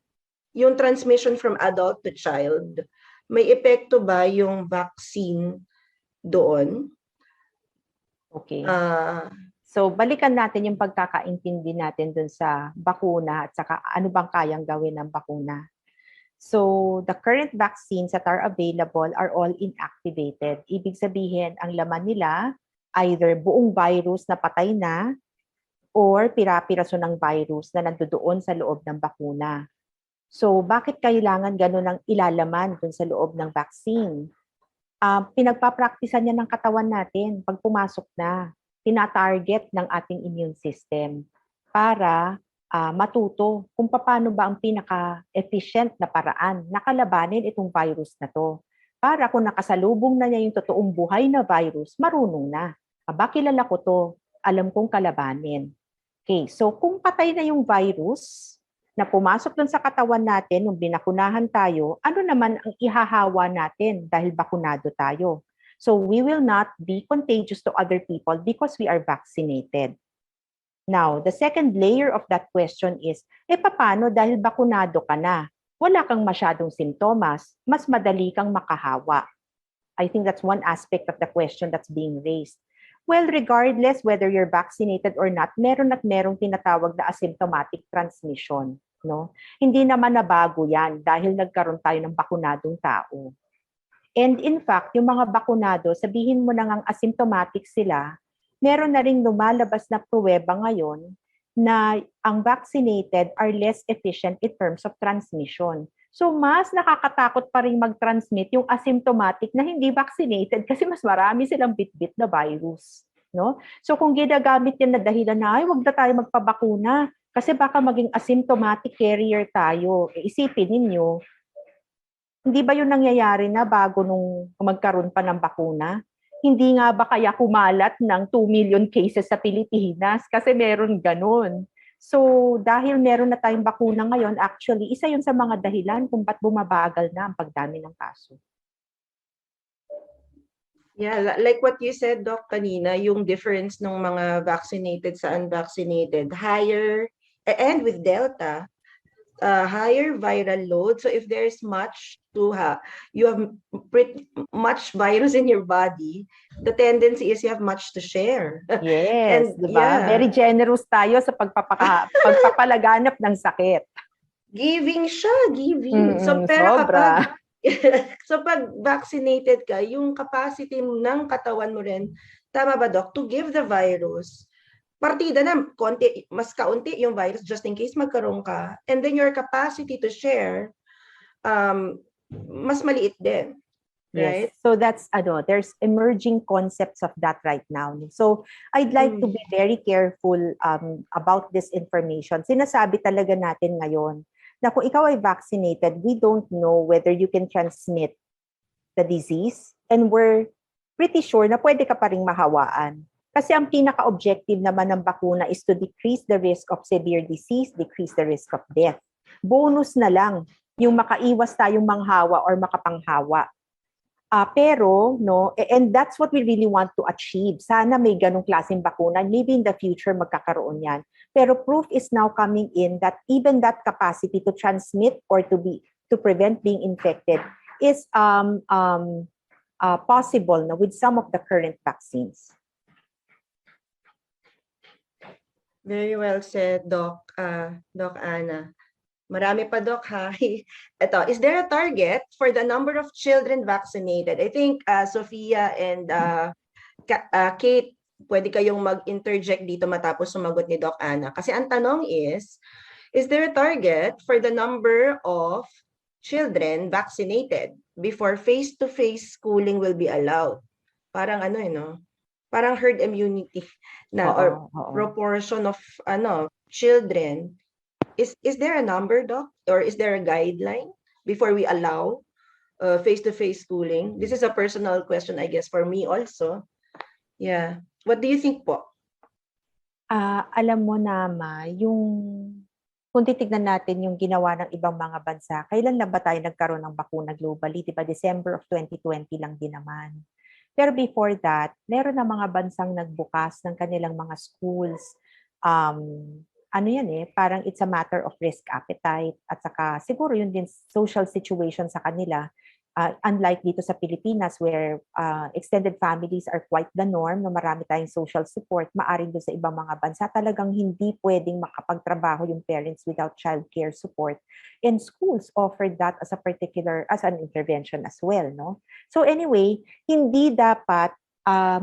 yung transmission from adult to child? May epekto ba yung vaccine doon? Okay. So, balikan natin yung pagkakaintindi natin dun sa bakuna at saka ano bang kayang gawin ng bakuna. So, the current vaccines that are available are all inactivated. Ibig sabihin, ang laman nila, either buong virus na patay na or pira-piraso ng virus na nandoon sa loob ng bakuna. So, bakit kailangan ganun ang ilalaman dun sa loob ng vaccine? Pinagpapraktisan niya ng katawan natin pag pumasok na. Tina-target ng ating immune system para matuto kung paano ba ang pinaka-efficient na paraan na kalabanin itong virus na to. Para kung nakasalubong na niya yung totoong buhay na virus, marunong na. Kilala ko to, alam kong kalabanin. Okay, so kung patay na yung virus na pumasok dun sa katawan natin nung binakunahan tayo, ano naman ang ihahawa natin dahil bakunado tayo? So we will not be contagious to other people because we are vaccinated. Now, the second layer of that question is, paano dahil bakunado ka na? Wala kang masyadong simptomas, mas madali kang makahawa. I think that's one aspect of the question that's being raised. Well, regardless whether you're vaccinated or not, meron at merong tinatawag na asymptomatic transmission. No? Hindi naman nabago yan dahil nagkaroon tayo ng bakunadong tao. And in fact, yung mga bakunado, sabihin mo na ngang asymptomatic sila, meron na ring lumalabas na pruweba ngayon na ang vaccinated are less efficient in terms of transmission. So mas nakakatakot pa rin mag-transmit yung asymptomatic na hindi vaccinated kasi mas marami silang bit-bit na virus. No? So kung ginagamit yan na dahilan na, ay, wag na tayo magpabakuna kasi baka maging asymptomatic carrier tayo. Isipin ninyo, hindi ba yun nangyayari na bago nung magkaroon pa ng bakuna? Hindi nga ba kaya kumalat ng 2 million cases sa Pilipinas? Kasi meron ganun. So, dahil meron na tayong bakuna ngayon, actually, isa yun sa mga dahilan kung ba't bumabagal na ang pagdami ng kaso. Yeah, like what you said, Doc, kanina, yung difference ng mga vaccinated sa unvaccinated, higher, and with Delta, higher viral load. So if there's much you have pretty much virus in your body, the tendency is you have much to share. Yes, And, diba? yeah. Very generous tayo sa pagpapalaganap ng sakit. Giving siya, giving. So pero sobra. so pag vaccinated ka, yung capacity ng katawan mo rin, tama ba, Doc, to give the virus, partida na, mas kaunti yung virus just in case magkaroon ka. And then your capacity to share, mas maliit din. Right? Yes. So that's, there's emerging concepts of that right now. So I'd like to be very careful about this information. Sinasabi talaga natin ngayon na kung ikaw ay vaccinated, we don't know whether you can transmit the disease, and we're pretty sure na pwede ka pa ring mahawaan. Kasi ang pinaka-objective naman ng bakuna is to decrease the risk of severe disease, decrease the risk of death. Bonus na lang yung makaiwas tayong manghawa or makapanghawa. Pero, no, and that's what we really want to achieve. Sana may ganong klaseng bakuna. Maybe in the future magkakaroon yan. Pero proof is now coming in that even that capacity to transmit or to prevent being infected is possible na with some of the current vaccines. Very well said, Doc Ana. Marami pa, Doc, ha? Ito, is there a target for the number of children vaccinated? I think Sophia and Kate, pwede kayong mag-interject dito matapos sumagot ni Doc Ana. Kasi ang tanong is there a target for the number of children vaccinated before face-to-face schooling will be allowed? Parang parang herd immunity na or proportion of children. Is there a number, Doc? Or is there a guideline before we allow face-to-face schooling? This is a personal question, I guess, for me also. Yeah. What do you think po? Alam mo Nama, kung titignan natin yung ginawa ng ibang mga bansa, kailan na ba tayo nagkaroon ng bakuna globally? Diba December of 2020 lang din naman. Pero before that, meron na mga bansang nagbukas ng kanilang mga schools. Parang it's a matter of risk appetite at saka siguro yun din social situation sa kanila. Unlike dito sa Pilipinas where extended families are quite the norm, no, marami tayong social support, maaring doon sa ibang mga bansa talagang hindi pwedeng makapagtrabaho yung parents without childcare support. And schools offered that as an intervention as well, no? So anyway, hindi dapat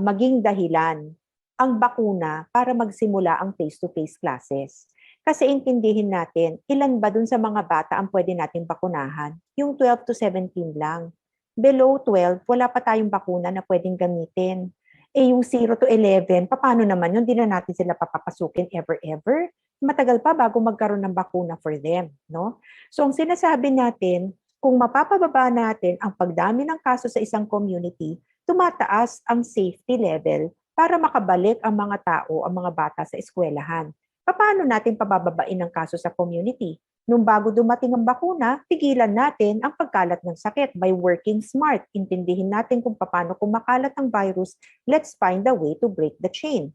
maging dahilan ang bakuna para magsimula ang face-to-face classes. Kasi intindihin natin, ilan ba dun sa mga bata ang pwede natin bakunahan? Yung 12 to 17 lang. Below 12, wala pa tayong bakuna na pwedeng gamitin. Yung 0 to 11, paano naman yun? Hindi na natin sila papapasukin ever? Matagal pa bago magkaroon ng bakuna for them, no? So ang sinasabi natin, kung mapapababa natin ang pagdami ng kaso sa isang community, tumataas ang safety level para makabalik ang mga tao, ang mga bata sa eskwelahan. Paano natin pabababain ang kaso sa community? Nung bago dumating ang bakuna, pigilan natin ang pagkalat ng sakit by working smart. Intindihin natin kung paano kumakalat ang virus. Let's find a way to break the chain.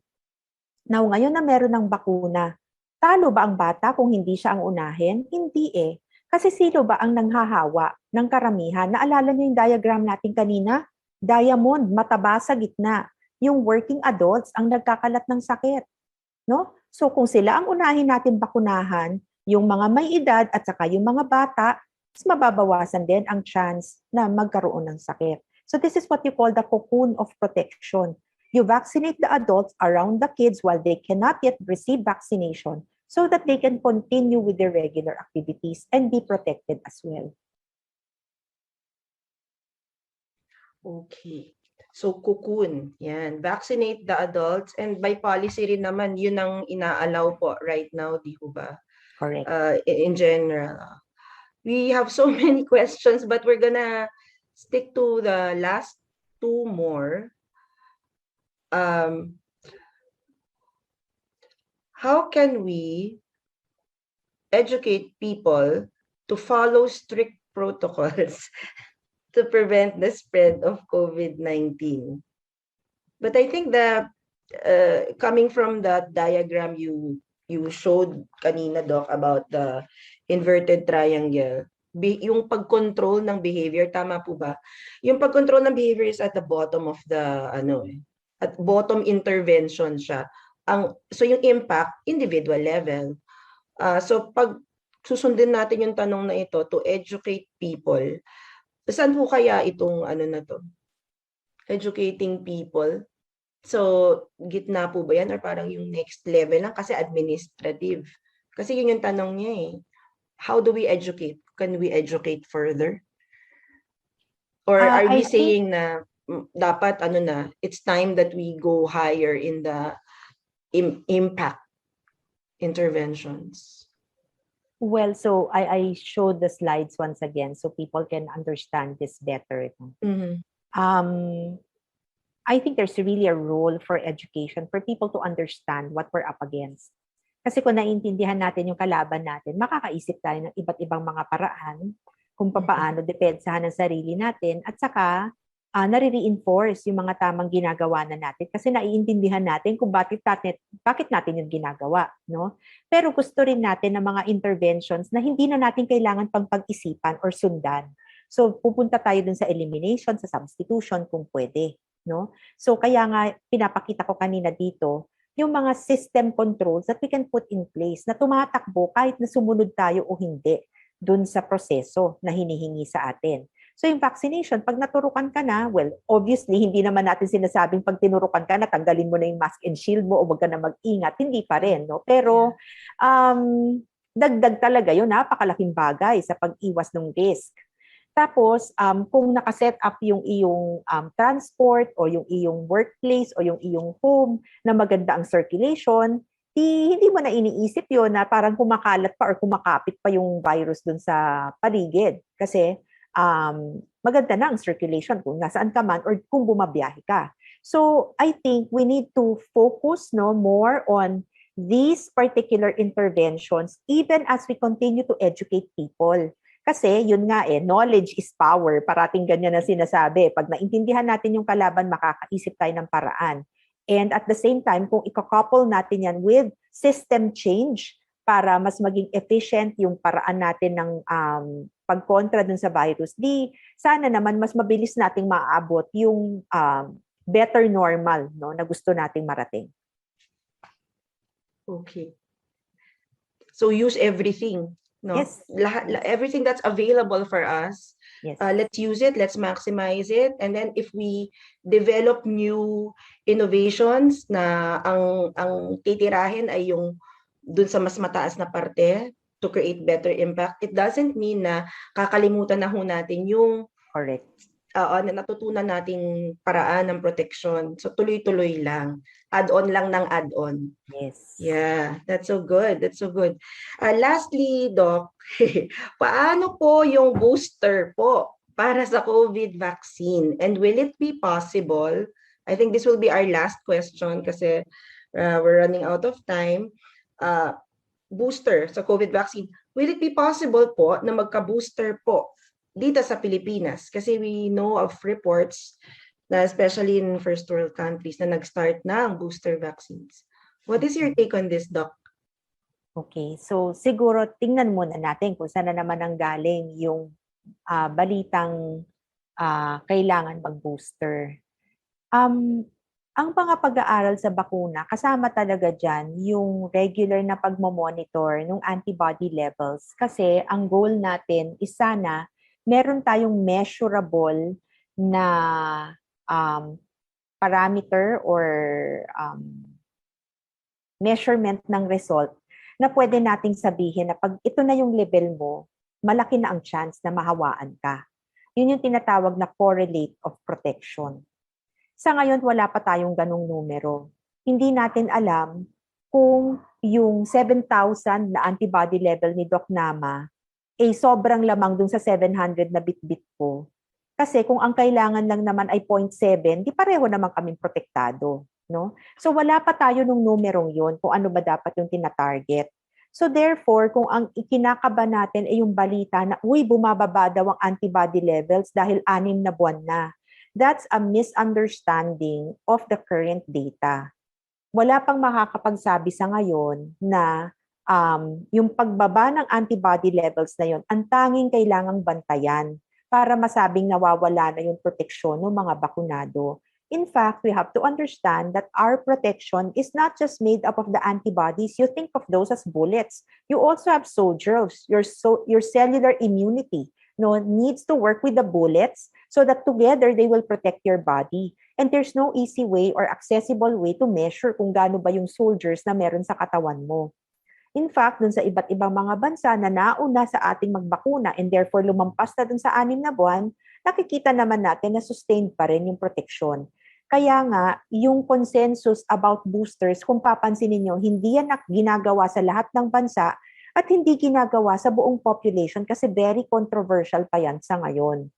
Now, ngayon na meron ng bakuna, talo ba ang bata kung hindi siya ang unahin? Hindi eh. Kasi sino ba ang nanghahawa ng karamihan? Naalala niyo yung diagram natin kanina? Diamond, mataba sa gitna. Yung working adults ang nagkakalat ng sakit. No? So kung sila ang unahin natin bakunahan, yung mga may edad at saka yung mga bata, mas mababawasan din ang chance na magkaroon ng sakit. So this is what you call the cocoon of protection. You vaccinate the adults around the kids while they cannot yet receive vaccination so that they can continue with their regular activities and be protected as well. Okay. So, cocoon. Yan. Vaccinate the adults. And by policy rin naman, yun ang ina-allow po right now, di ho ba? Correct. In general. We have so many questions, but we're gonna stick to the last two more. How can we educate people to follow strict protocols to prevent the spread of COVID-19? But I think that coming from that diagram you showed kanina, Doc, about the inverted triangle, yung pag-control ng behavior, tama po ba? Yung pag-control ng behavior is at the bottom of the, at bottom intervention siya. So yung impact, individual level. So pag susundin natin yung tanong na ito to educate people, saan po kaya itong na to? Educating people. So, gitna po ba yan or parang yung next level lang kasi administrative? Kasi yun yung tanong niya eh. How do we educate? Can we educate further? Or are we saying na dapat it's time that we go higher in the impact interventions? Well, so I showed the slides once again so people can understand this better. Mm-hmm. I think there's really a role for education for people to understand what we're up against. Kasi kung naiintindihan natin yung kalaban natin, makakaisip tayo ng iba't ibang mga paraan kung paano depensahan ang sarili natin at saka nare-reinforce yung mga tamang ginagawa na natin kasi naiintindihan natin kung bakit natin yung ginagawa, no? Pero gusto rin natin ng mga interventions na hindi na natin kailangan pang pag-isipan or sundan. So pupunta tayo dun sa elimination, sa substitution kung pwede. No? So kaya nga pinapakita ko kanina dito yung mga system controls that we can put in place na tumatakbo kahit na sumunod tayo o hindi dun sa proseso na hinihingi sa atin. So yung vaccination, pag naturukan ka na, well, obviously hindi naman natin sinasabing pag tinurukan ka na tanggalin mo na yung mask and shield mo o wag ka na mag-ingat, hindi pa rin, no? Pero dagdag talaga yun, napakalaking bagay sa pag-iwas ng risk. Tapos, kung nakaset up yung iyong transport o yung iyong workplace o yung iyong home na maganda ang circulation, hindi mo na iniisip yun na parang kumakalat pa or kumakapit pa yung virus dun sa paligid. Kasi maganda na ang circulation kung nasaan ka man or kung bumabiyahe ka. So, I think we need to focus more on these particular interventions even as we continue to educate people. Kasi yun nga knowledge is power. Parating ganyan na sinasabi. Pag naintindihan natin yung kalaban, makakaisip tayo ng paraan. And at the same time, kung i-couple natin yan with system change para mas maging efficient yung paraan natin ng pagkontra dun sa virus, sana naman mas mabilis nating maaabot yung better normal, no, na gusto nating marating. Okay. So use everything. No? Yes. Everything that's available for us, yes. Let's use it, let's maximize it, and then if we develop new innovations na ang titirahin ay yung dun sa mas mataas na parte to create better impact, it doesn't mean na kakalimutan na ho natin yung correct. Natutunan nating paraan ng protection. So tuloy-tuloy lang. Add-on lang ng add-on. Yes. Yeah, that's so good. That's so good. Lastly, Doc, paano po yung booster po para sa COVID vaccine? And will it be possible? I think this will be our last question kasi we're running out of time. Booster sa COVID vaccine. Will it be possible po na magka-booster po dito sa Pilipinas? Kasi we know of reports na especially in first world countries na nag-start na ang booster vaccines. What is your take on this, Doc? Okay, so siguro tingnan muna natin kung saan na naman ang galing yung balitang kailangan mag-booster. Ang mga pag-aaral sa bakuna, kasama talaga dyan yung regular na pagmamonitor ng antibody levels kasi ang goal natin is sana meron tayong measurable na parameter or measurement ng result na pwede nating sabihin na pag ito na yung level mo, malaki na ang chance na mahawaan ka. Yun yung tinatawag na correlate of protection. Sa ngayon, wala pa tayong ganong numero. Hindi natin alam kung yung 7,000 na antibody level ni Doc Nama ay sobrang lamang dun sa 700 na bit-bit ko. Kasi kung ang kailangan lang naman ay 0.7, di pareho naman kaming protektado. No? So wala pa tayo nung numerong yun kung ano ba dapat yung tina-target. So therefore, kung ang ikinakaba natin ay yung balita na, uy, bumababa daw ang antibody levels dahil 6 na buwan na. That's a misunderstanding of the current data. Wala pang makakapagsabi sa ngayon na yung pagbaba ng antibody levels na yun, ang tanging kailangang bantayan para masabing nawawala na yung proteksyon ng mga bakunado. In fact, we have to understand that our protection is not just made up of the antibodies. You think of those as bullets. You also have soldiers. Your cellular immunity needs to work with the bullets so that together they will protect your body. And there's no easy way or accessible way to measure kung gaano ba yung soldiers na meron sa katawan mo. In fact, dun sa iba't ibang mga bansa na nauna sa ating magbakuna and therefore lumampas na dun sa 6 na buwan, nakikita naman natin na sustained pa rin yung proteksyon. Kaya nga, yung consensus about boosters, kung papansin niyo, hindi yan ginagawa sa lahat ng bansa at hindi ginagawa sa buong population kasi very controversial pa yan sa ngayon.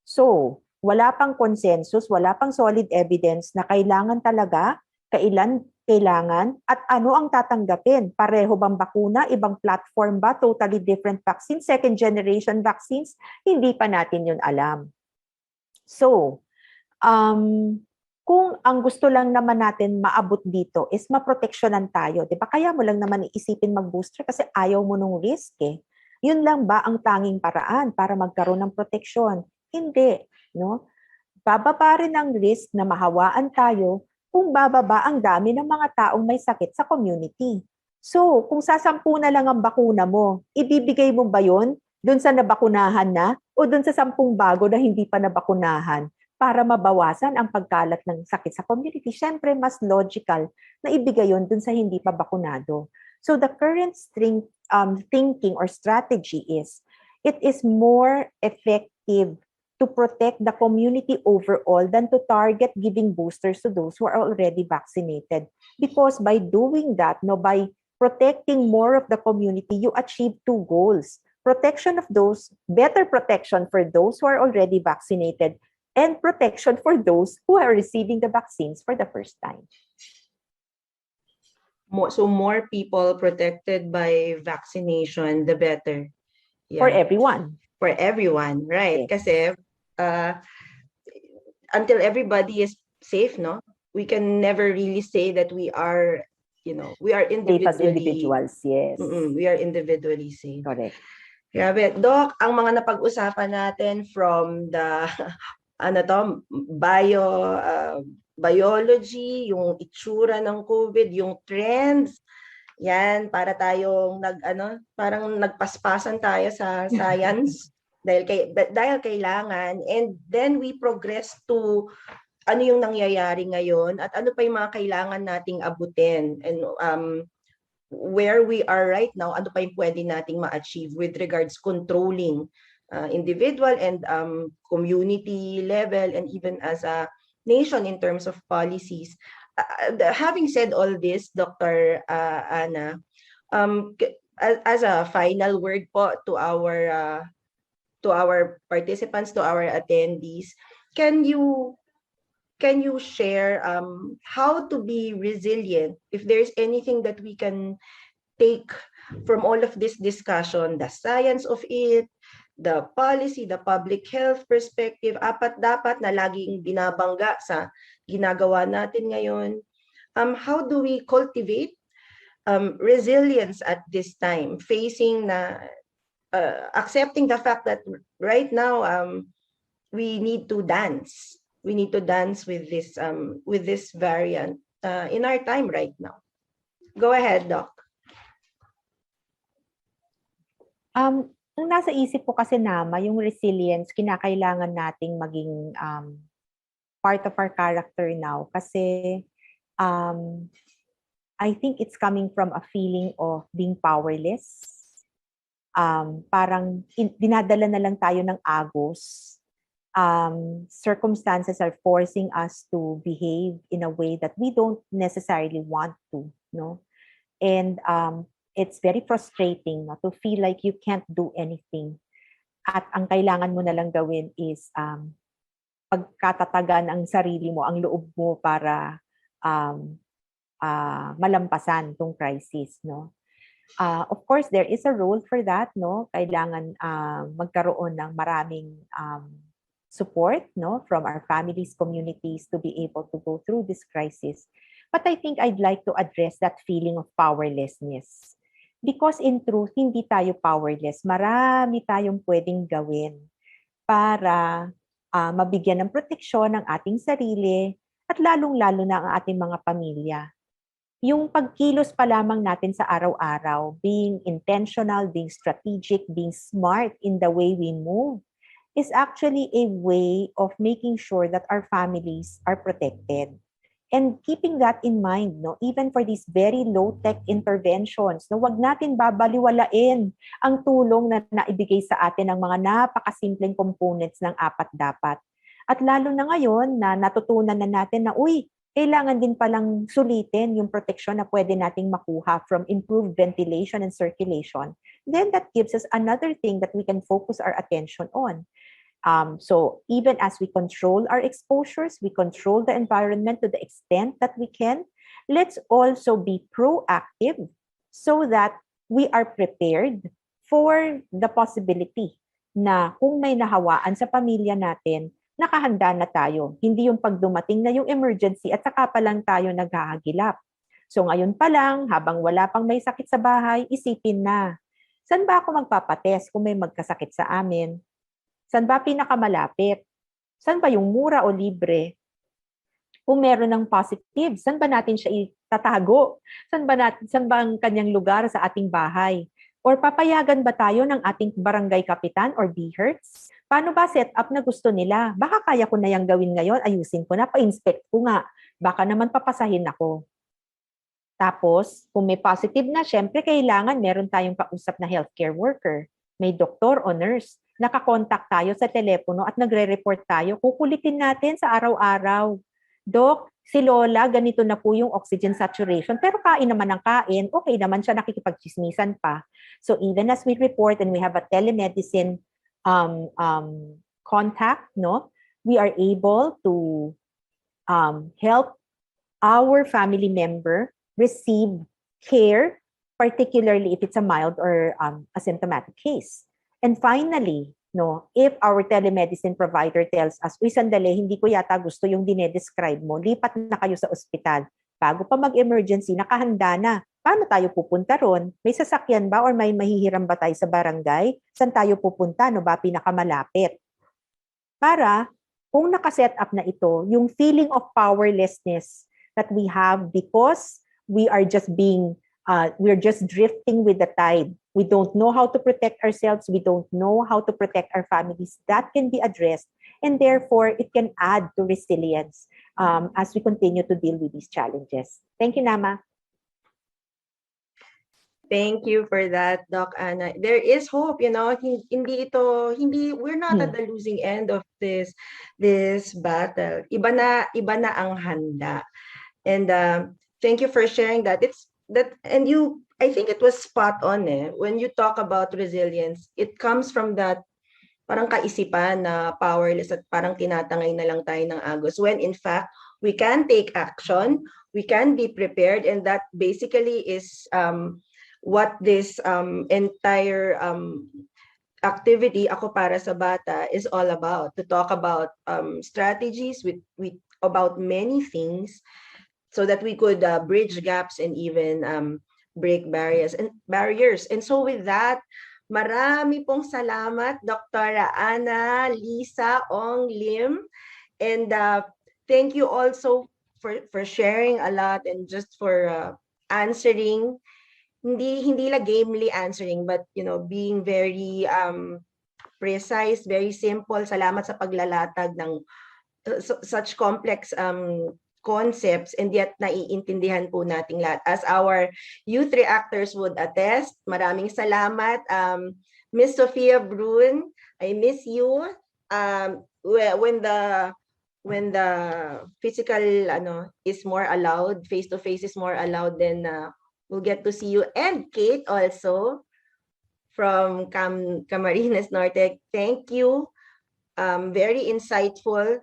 So, wala pang consensus, wala pang solid evidence na kailangan talaga, kailan kailangan, at ano ang tatanggapin. Pareho bang bakuna? Ibang platform ba? Totally different vaccines? Second generation vaccines? Hindi pa natin yun alam. So, kung ang gusto lang naman natin maabot dito is maproteksyonan tayo, di ba? Kaya mo lang naman iisipin mag-booster kasi ayaw mo nung risk eh. Yun lang ba ang tanging paraan para magkaroon ng proteksyon? Hindi, no? Bababa rin ang risk na mahawaan tayo kung bababa ang dami ng mga taong may sakit sa community. So, kung sa 10 na lang ang bakuna mo, ibibigay mo ba yun dun sa nabakunahan na o dun sa 10 bago na hindi pa nabakunahan para mabawasan ang pagkalat ng sakit sa community? Siyempre, mas logical na ibigay yun dun sa hindi pa bakunado. So, the current thinking or strategy is, it is more effective to protect the community overall than to target giving boosters to those who are already vaccinated. Because by doing that, by protecting more of the community, you achieve 2 goals. Protection of those, better protection for those who are already vaccinated, and protection for those who are receiving the vaccines for the first time. So more people protected by vaccination, the better. Yeah. For everyone. For everyone, right? Yes. Kasi until everybody is safe, no, we can never really say that we are, we are individually safe as individuals. Yes, we are individually safe. Correct. Grabe, Doc, ang mga napag-usapan natin from the biology, yung itsura ng COVID, yung trends. Yan, para tayong parang nagpaspasan tayo sa science. dahil kailangan, and then we progress to ano yung nangyayari ngayon at ano pa yung mga kailangan nating abutin, and where we are right now, ano pa yung pwede nating ma-achieve with regards controlling individual and community level and even as a nation in terms of policies. Having said all this, Dr. Ana, as a final word po to our participants, to our attendees, can you share how to be resilient, if there's anything that we can take from all of this discussion, the science of it, the policy, the public health perspective, dapat na laging binabangga sa ginagawa natin ngayon. How do we cultivate resilience at this time, facing accepting the fact that right now we need to dance. We need to dance with this variant in our time right now. Go ahead, Doc. ang nasa isip ko kasi yung resilience, kinakailangan nating maging part of our character now. Kasi um, I think it's coming from a feeling of being powerless. Parang dinadala na lang tayo ng agos. Circumstances are forcing us to behave in a way that we don't necessarily want to, no? And it's very frustrating, no, to feel like you can't do anything. At ang kailangan mo na lang gawin is pagkatatagan ang sarili mo, ang loob mo para malampasan tong crisis, no? Of course, there is a role for that, no? Kailangan magkaroon ng maraming support, no, from our families, communities to be able to go through this crisis. But I think I'd like to address that feeling of powerlessness. Because in truth, hindi tayo powerless. Marami tayong pwedeng gawin para mabigyan ng proteksyon ng ating sarili at lalong-lalo na ang ating mga pamilya. Yung pagkilos pa lamang natin sa araw-araw, being intentional, being strategic, being smart in the way we move, is actually a way of making sure that our families are protected. And keeping that in mind, no, even for these very low-tech interventions, no, wag natin babaliwalain ang tulong na naibigay sa atin ng mga napakasimpleng components ng apat dapat. At lalo na ngayon na natutunan na natin na, kailangan din palang sulitin yung proteksyon na pwede nating makuha from improved ventilation and circulation. Then that gives us another thing that we can focus our attention on. So even as we control our exposures, we control the environment to the extent that we can, let's also be proactive so that we are prepared for the possibility na kung may nahawaan sa pamilya natin, nakahanda na tayo. Hindi yung pag dumating na yung emergency at saka pa lang tayo naghahagilap. So ngayon pa lang, habang wala pang may sakit sa bahay, isipin na, saan ba ako magpapatest kung may magkasakit sa amin? Saan ba pinakamalapit? Saan ba yung mura o libre? Kung meron ng positive, saan ba natin siya itatago? Saan ba ang kanyang lugar sa ating bahay? Or papayagan ba tayo ng ating barangay kapitan or BHERTS? Paano ba set up na gusto nila? Baka kaya ko na yung gawin ngayon, ayusin ko na, pa-inspect ko nga. Baka naman papasahin ako. Tapos, kung may positive na, syempre kailangan meron tayong kausap na healthcare worker. May doktor o nurse. Nakakontak tayo sa telepono at nagre-report tayo. Kukulitin natin sa araw-araw. Dok, si Lola, ganito na po yung oxygen saturation. Pero kain naman ng kain, okay naman siya, nakikipagchismisan pa. So even as we report and we have a telemedicine contact, no, we are able to help our family member receive care, particularly if it's a mild or asymptomatic case. And finally, no, if our telemedicine provider tells us, sandali, hindi ko yata gusto yung dinedescribe mo, lipat na kayo sa ospital. Bago pa mag-emergency, nakahanda na. Paano tayo pupunta ron? May sasakyan ba or may mahihiram ba tayo sa barangay? Saan tayo pupunta? No ba pinakamalapit? Para, kung nakaset up na ito, yung feeling of powerlessness that we have because we are just we're just drifting with the tide. We don't know how to protect ourselves. We don't know how to protect our families. That can be addressed. And therefore, it can add to resilience as we continue to deal with these challenges. Thank you, Nama. Thank you for that, Doc Anna. There is hope, we're not at the losing end of this battle. Iba na ang handa. And thank you for sharing that. I think it was spot on when you talk about resilience, it comes from that parang kaisipan na powerless at parang tinatangay na lang tayo ng agos when in fact we can take action, we can be prepared, and that basically is what this entire activity Ako Para sa Bata is all about, to talk about strategies with about many things so that we could bridge gaps and even break barriers. And so with that, marami pong salamat, Dr. Ana, Lisa, Ong, Lim. And thank you also for sharing a lot and just for answering hindi la gamely answering, but being very precise, very simple. Salamat sa paglalatag ng such complex concepts, and yet naiintindihan po nating lahat. As our youth reactors would attest, maraming salamat. Miss Sophia Brun, I miss you. When the physical is more allowed, face-to-face is more allowed, then we'll get to see you. And Kate also from Camarines Norte, thank you. Very insightful.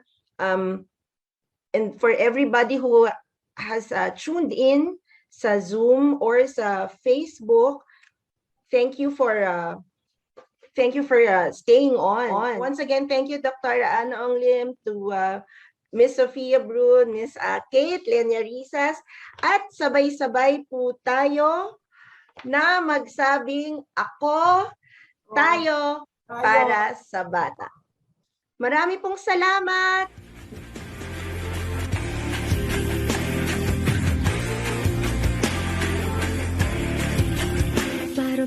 And for everybody who has tuned in sa Zoom or sa Facebook, thank you for staying on. Once again, thank you, Dr. Ana Onglim, to Miss Sophia Brun, Miss Kate Leniarisas, at sabay-sabay po tayo na magsabing ako, tayo, para sa bata. Marami pong salamat!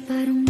Parang